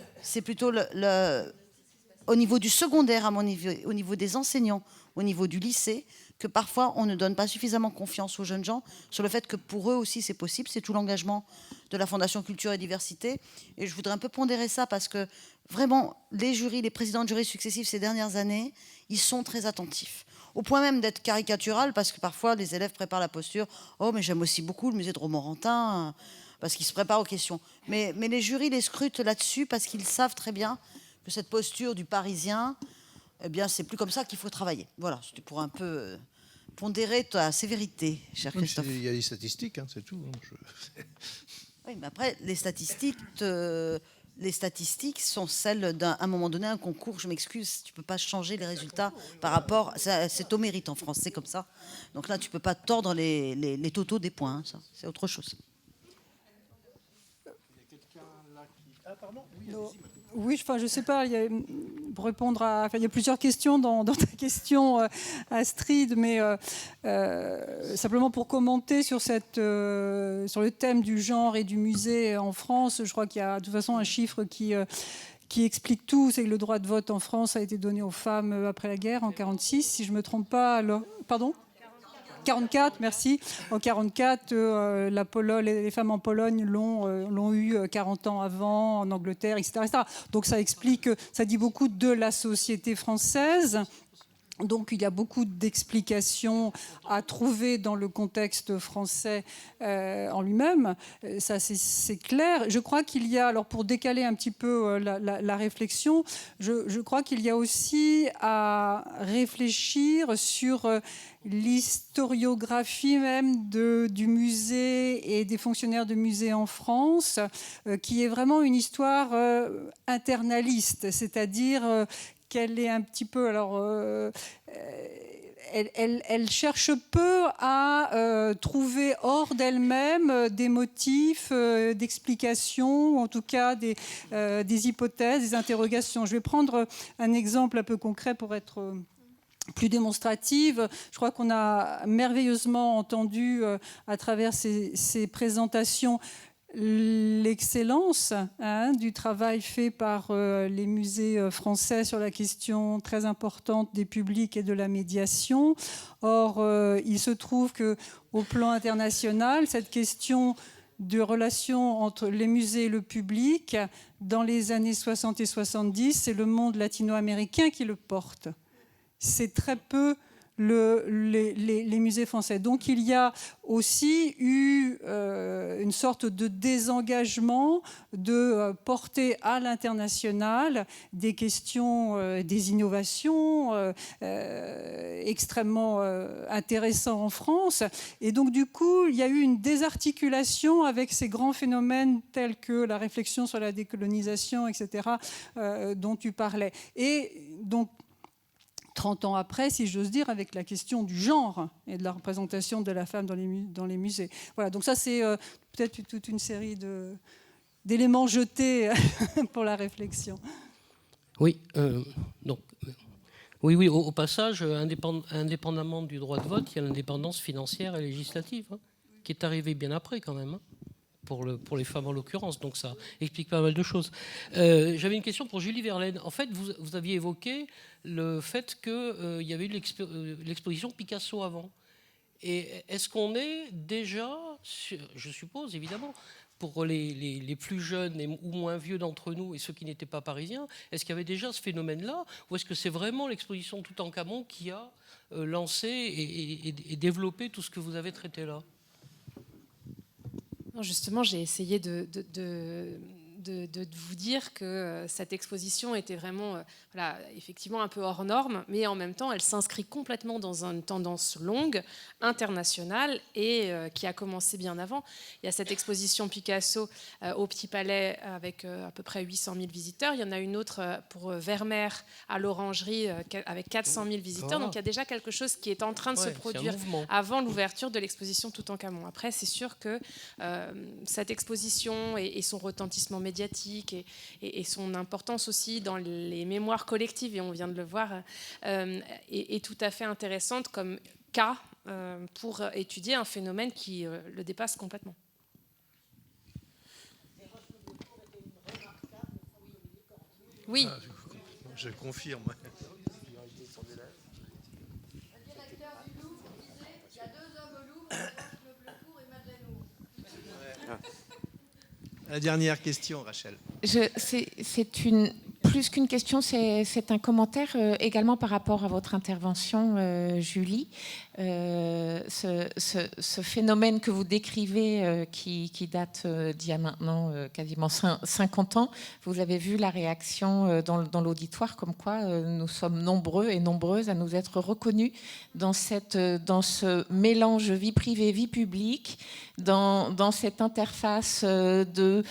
au niveau du secondaire, à mon niveau, au niveau des enseignants, au niveau du lycée, que parfois on ne donne pas suffisamment confiance aux jeunes gens sur le fait que pour eux aussi c'est possible. C'est tout l'engagement de la Fondation Culture et Diversité. Et je voudrais un peu pondérer ça parce que vraiment, les jurys, les présidents de jurys successifs ces dernières années, ils sont très attentifs. Au point même d'être caricatural, parce que parfois les élèves préparent la posture « Oh, mais j'aime aussi beaucoup le musée de Romorantin », parce qu'ils se préparent aux questions. Mais les jurys les scrutent là-dessus parce qu'ils savent très bien que cette posture du Parisien, eh bien, c'est plus comme ça qu'il faut travailler. Voilà, c'était pour un peu pondérer ta sévérité, cher Christophe. Il y a des statistiques, hein, c'est tout. Oui, mais après, les statistiques sont celles d'un, à un moment donné, un concours. Je m'excuse, tu peux pas changer les résultats par rapport. C'est au mérite en France, c'est comme ça. Donc là, tu peux pas tordre les totaux des points. Hein, ça, c'est autre chose. Oui, enfin, je ne sais pas, pour répondre il y a plusieurs questions dans ta question, Astrid, mais simplement pour commenter sur le thème du genre et du musée en France, je crois qu'il y a de toute façon un chiffre qui explique tout, c'est que le droit de vote en France a été donné aux femmes après la guerre, en 1946, si je ne me trompe pas. Alors, pardon ? 44, merci. En 44, les femmes en Pologne l'ont eu 40 ans avant, en Angleterre, etc., etc. Donc ça explique, ça dit beaucoup de la société française. Donc il y a beaucoup d'explications à trouver dans le contexte français en lui-même. Ça, c'est clair. Je crois qu'il y a, alors pour décaler un petit peu la réflexion, je crois qu'il y a aussi à réfléchir sur l'historiographie même du musée et des fonctionnaires de musée en France, qui est vraiment une histoire internaliste, c'est-à-dire qu'elle est un petit peu... Alors, elle cherche peu à trouver hors d'elle-même des motifs d'explication, ou en tout cas des hypothèses, des interrogations. Je vais prendre un exemple un peu concret pour être plus démonstrative. Je crois qu'on a merveilleusement entendu à travers ces présentations l'excellence du travail fait par les musées français sur la question très importante des publics et de la médiation. Or, il se trouve qu'au plan international, cette question de relation entre les musées et le public, dans les années 60 et 70, c'est le monde latino-américain qui le porte. c'est très peu les musées français. Donc il y a aussi eu une sorte de désengagement de porter à l'international des questions, des innovations extrêmement intéressantes en France. Et donc du coup, il y a eu une désarticulation avec ces grands phénomènes tels que la réflexion sur la décolonisation, etc., dont tu parlais. Et donc, 30 ans après, si j'ose dire, avec la question du genre et de la représentation de la femme dans les musées. Voilà, donc ça, c'est peut-être toute une série d'éléments jetés pour la réflexion. Oui, oui, au passage, indépendamment du droit de vote, il y a l'indépendance financière et législative, hein, qui est arrivée bien après quand même, hein, pour les femmes en l'occurrence, donc ça explique pas mal de choses. J'avais une question pour Julie Verlaine. En fait, vous aviez évoqué le fait qu'il y avait eu l'exposition Picasso avant. Et est-ce qu'on est déjà, je suppose évidemment, pour les plus jeunes ou moins vieux d'entre nous et ceux qui n'étaient pas parisiens, est-ce qu'il y avait déjà ce phénomène-là, ou est-ce que c'est vraiment l'exposition Toutankhamon qui a lancé et développé tout ce que vous avez traité là ? Non, justement, j'ai essayé de vous dire que cette exposition était vraiment, voilà, effectivement un peu hors norme, mais en même temps, elle s'inscrit complètement dans une tendance longue, internationale, et qui a commencé bien avant. Il y a cette exposition Picasso au Petit Palais avec à peu près 800 000 visiteurs. Il y en a une autre pour Vermeer à l'Orangerie avec 400 000 visiteurs. Donc il y a déjà quelque chose qui est en train de se produire avant l'ouverture de l'exposition Toutankhamon. Après, c'est sûr que cette exposition et son retentissement médiatique et son importance aussi dans les mémoires collectives, et on vient de le voir, est tout à fait intéressante comme cas pour étudier un phénomène qui le dépasse complètement. Oui. Je confirme. La dernière question, Rachel. C'est plus qu'une question, c'est un commentaire également par rapport à votre intervention, Julie. Ce phénomène que vous décrivez, qui date d'il y a maintenant quasiment 50 ans, vous avez vu la réaction dans l'auditoire, comme quoi nous sommes nombreux et nombreuses à nous être reconnus dans ce mélange vie privée, vie publique, dans cette interface de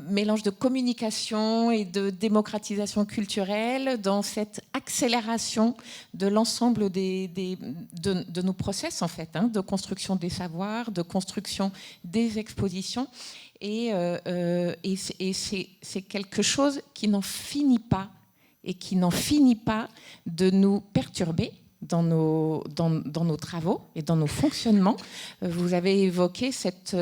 mélange de communication et de démocratisation culturelle, dans cette accélération de l'ensemble de nos process, en fait, hein, de construction des savoirs, de construction des expositions. Et c'est quelque chose qui n'en finit pas et qui n'en finit pas de nous perturber dans nos travaux et dans nos fonctionnements. Vous avez évoqué cette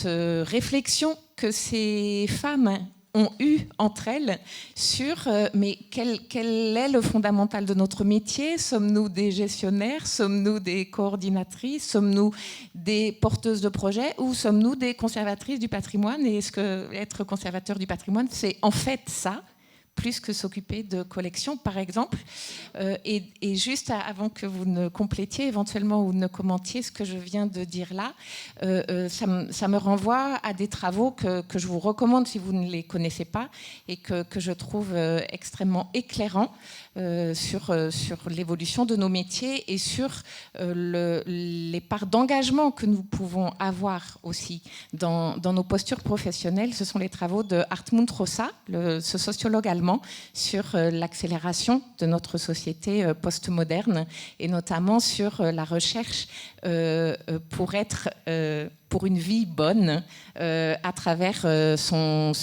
réflexion que ces femmes ont eu entre elles sur mais quel est le fondamental de notre métier ? Sommes-nous des gestionnaires ? Sommes-nous des coordinatrices ? Sommes-nous des porteuses de projets ? Ou sommes-nous des conservatrices du patrimoine ? Et est-ce que être conservateur du patrimoine, c'est en fait ça ? Plus que s'occuper de collections, par exemple. Et juste avant que vous ne complétiez éventuellement ou ne commentiez ce que je viens de dire là, ça me renvoie à des travaux que je vous recommande si vous ne les connaissez pas et que je trouve extrêmement éclairants sur l'évolution de nos métiers et sur les parts d'engagement que nous pouvons avoir aussi dans nos postures professionnelles. Ce sont les travaux de Hartmut Rosa, ce sociologue allemand, sur l'accélération de notre société postmoderne et notamment sur la recherche pour une vie bonne à travers son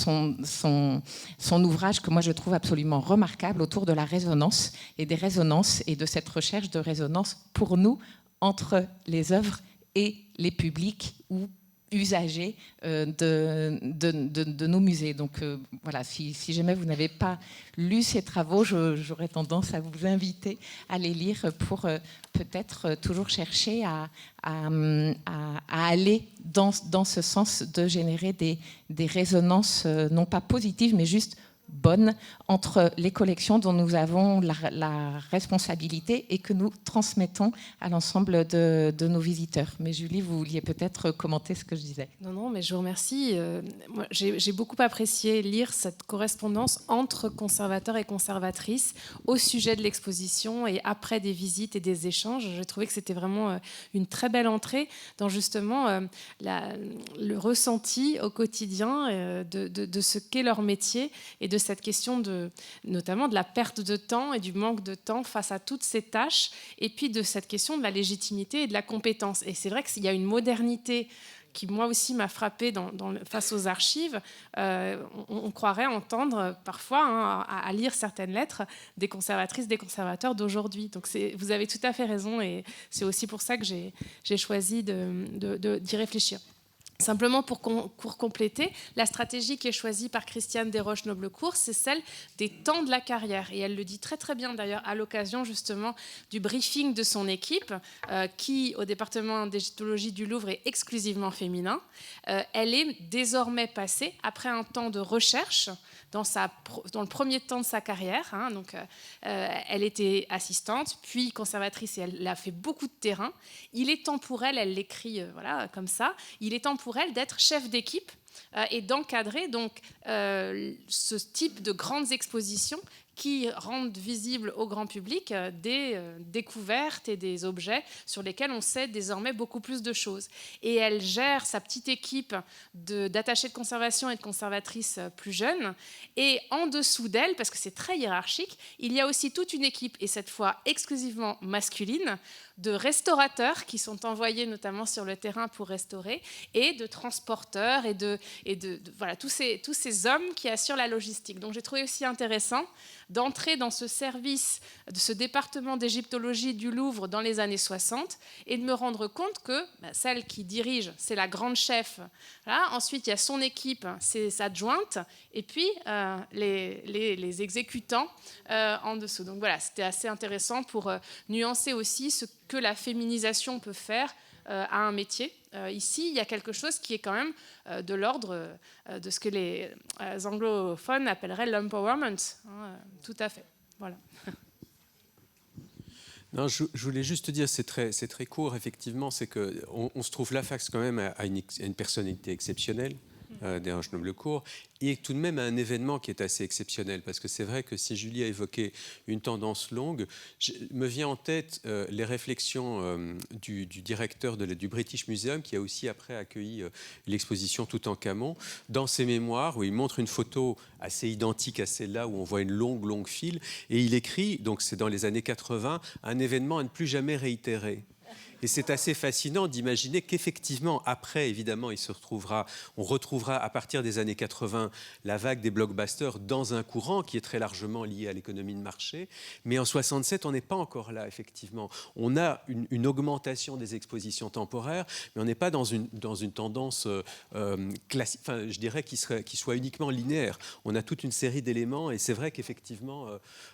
ouvrage que moi je trouve absolument remarquable autour de la résonance et des résonances et de cette recherche de résonance pour nous entre les œuvres et les publics ou usagers de nos musées. Donc voilà, si jamais vous n'avez pas lu ces travaux, j'aurais tendance à vous inviter à les lire pour peut-être toujours chercher à aller dans ce sens de générer des résonances non pas positives, mais juste bonne entre les collections dont nous avons la responsabilité et que nous transmettons à l'ensemble de nos visiteurs. Mais Julie, vous vouliez peut-être commenter ce que je disais. Non, mais je vous remercie. Moi, j'ai beaucoup apprécié lire cette correspondance entre conservateurs et conservatrices au sujet de l'exposition et après des visites et des échanges. J'ai trouvé que c'était vraiment une très belle entrée dans justement le ressenti au quotidien de ce qu'est leur métier et de cette question notamment de la perte de temps et du manque de temps face à toutes ces tâches, et puis de cette question de la légitimité et de la compétence. Et c'est vrai qu'il y a une modernité qui, moi aussi, m'a frappée face aux archives. On croirait entendre parfois, à lire certaines lettres, des conservatrices, des conservateurs d'aujourd'hui. Donc vous avez tout à fait raison, et c'est aussi pour ça que j'ai choisi d'y réfléchir. Simplement pour compléter, la stratégie qui est choisie par Christiane Desroches-Noblecourt, c'est celle des temps de la carrière. Et elle le dit très très bien d'ailleurs à l'occasion justement du briefing de son équipe, qui au département d'égyptologie du Louvre est exclusivement féminin. Elle est désormais passée, après un temps de recherche, dans le premier temps de sa carrière. Elle était assistante, puis conservatrice, et elle a fait beaucoup de terrain. Il est temps pour elle, elle l'écrit comme ça, il est temps pour elle d'être chef d'équipe et d'encadrer donc ce type de grandes expositions qui rendent visibles au grand public des découvertes et des objets sur lesquels on sait désormais beaucoup plus de choses. Et elle gère sa petite équipe d'attachés de conservation et de conservatrices plus jeunes. Et en dessous d'elle, parce que c'est très hiérarchique, il y a aussi toute une équipe, et cette fois exclusivement masculine, de restaurateurs qui sont envoyés notamment sur le terrain pour restaurer, et de transporteurs et voilà, tous ces hommes qui assurent la logistique. Donc j'ai trouvé aussi intéressant d'entrer dans ce service, de ce département d'égyptologie du Louvre dans les années 60, et de me rendre compte que celle qui dirige, c'est la grande chef. Voilà. Ensuite, il y a son équipe, ses adjointes, et puis les exécutants en dessous. Donc voilà, c'était assez intéressant pour nuancer aussi ce que la féminisation peut faire à un métier. Ici, il y a quelque chose qui est quand même de l'ordre de ce que les anglophones appelleraient l'empowerment. Tout à fait. Voilà. Non, je voulais juste te dire, c'est très court, effectivement, c'est qu'on se trouve là face quand même à une personnalité exceptionnelle, Desroches-Noblecourt, et tout de même à un événement qui est assez exceptionnel, parce que c'est vrai que si Julie a évoqué une tendance longue, me vient en tête les réflexions du directeur du British Museum, qui a aussi après accueilli l'exposition Toutankhamon, dans ses mémoires, où il montre une photo assez identique à celle-là, où on voit une longue file, et il écrit, donc c'est dans les années 80, un événement à ne plus jamais réitérer. Et c'est assez fascinant d'imaginer qu'effectivement, après, évidemment, on retrouvera à partir des années 80 la vague des blockbusters dans un courant qui est très largement lié à l'économie de marché. Mais en 67, on n'est pas encore là, effectivement. On a une augmentation des expositions temporaires, mais on n'est pas dans une tendance classique, enfin, je dirais qui soit uniquement linéaire. On a toute une série d'éléments, et c'est vrai qu'effectivement,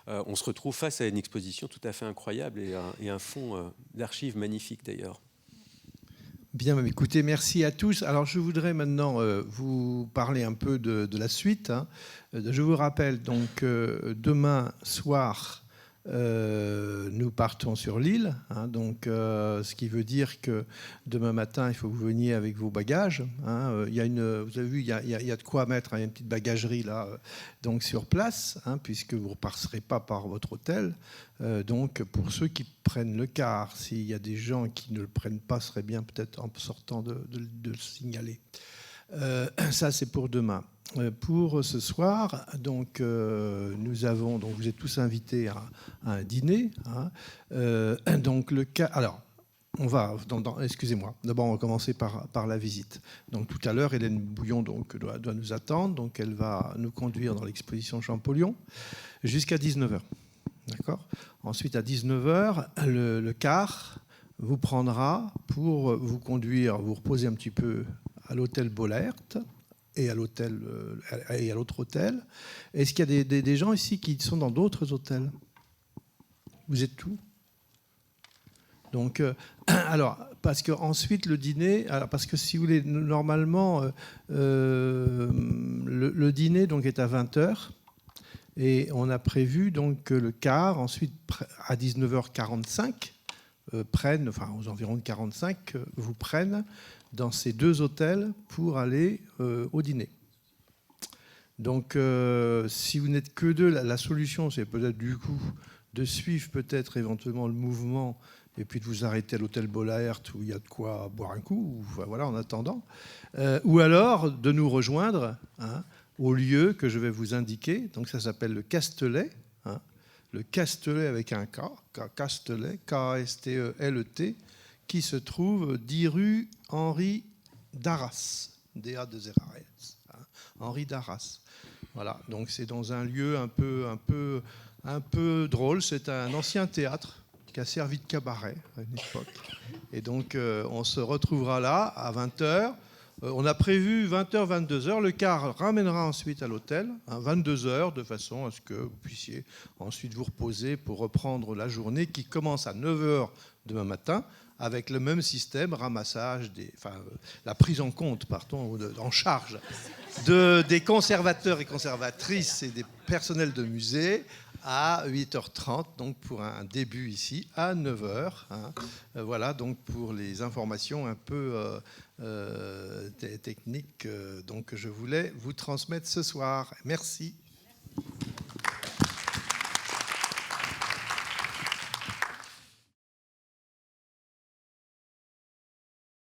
on se retrouve face à une exposition tout à fait incroyable et un fonds d'archives magnifique d'ailleurs. Bien, écoutez, merci à tous. Alors, je voudrais maintenant vous parler un peu de la suite. Je vous rappelle donc demain soir, nous partons sur l'île. Donc, ce qui veut dire que demain matin, il faut que vous veniez avec vos bagages. Vous avez vu, il y a de quoi mettre, il y a une petite bagagerie là, donc sur place, puisque vous ne repartirez pas par votre hôtel. Donc, pour ceux qui prennent le car, s'il y a des gens qui ne le prennent pas, ce serait bien peut-être en sortant de le signaler. Ça, c'est pour demain. Pour ce soir, donc, nous avons, donc vous êtes tous invités à un dîner. Donc, alors, on va, excusez-moi, d'abord on va commencer par la visite. Donc tout à l'heure, Hélène Bouillon donc, doit nous attendre, donc elle va nous conduire dans l'exposition Champollion jusqu'à 19h. D'accord ? Ensuite, à 19h, le car vous prendra pour vous conduire, vous reposer un petit peu à l'hôtel Bollaert et à l'autre hôtel. Est-ce qu'il y a des gens ici qui sont dans d'autres hôtels ? Vous êtes où ? Donc, alors, parce qu'ensuite, le dîner, parce que si vous voulez, normalement, le dîner donc, est à 20h. Et on a prévu donc que le car, ensuite à 19h45, aux environs de 45, vous prennent dans ces 2 hôtels pour aller au dîner. Donc, si vous n'êtes que 2, la solution, c'est peut-être du coup de suivre peut-être éventuellement le mouvement et puis de vous arrêter à l'hôtel Bollaert où il y a de quoi boire un coup, voilà, en attendant. Ou alors de nous rejoindre au lieu que je vais vous indiquer. Donc, ça s'appelle le Castelet. Le Castelet avec un K, Castelet, K-A-S-T-E-L-E-T, qui se trouve 10 rue Henri d'Arras, D-A-2-R-A-S, Henri d'Arras. Voilà, donc c'est dans un lieu un peu drôle. C'est un ancien théâtre qui a servi de cabaret à une époque. Et donc on se retrouvera là à 20h. On a prévu 20h, 22h. Le car ramènera ensuite à l'hôtel, 22h, de façon à ce que vous puissiez ensuite vous reposer pour reprendre la journée qui commence à 9h demain matin, avec le même système, ramassage, la prise en compte, en charge des conservateurs et conservatrices et des personnels de musée à 8h30, donc pour un début ici, à 9h. Voilà, donc pour les informations un peu techniques donc, que je voulais vous transmettre ce soir. Merci.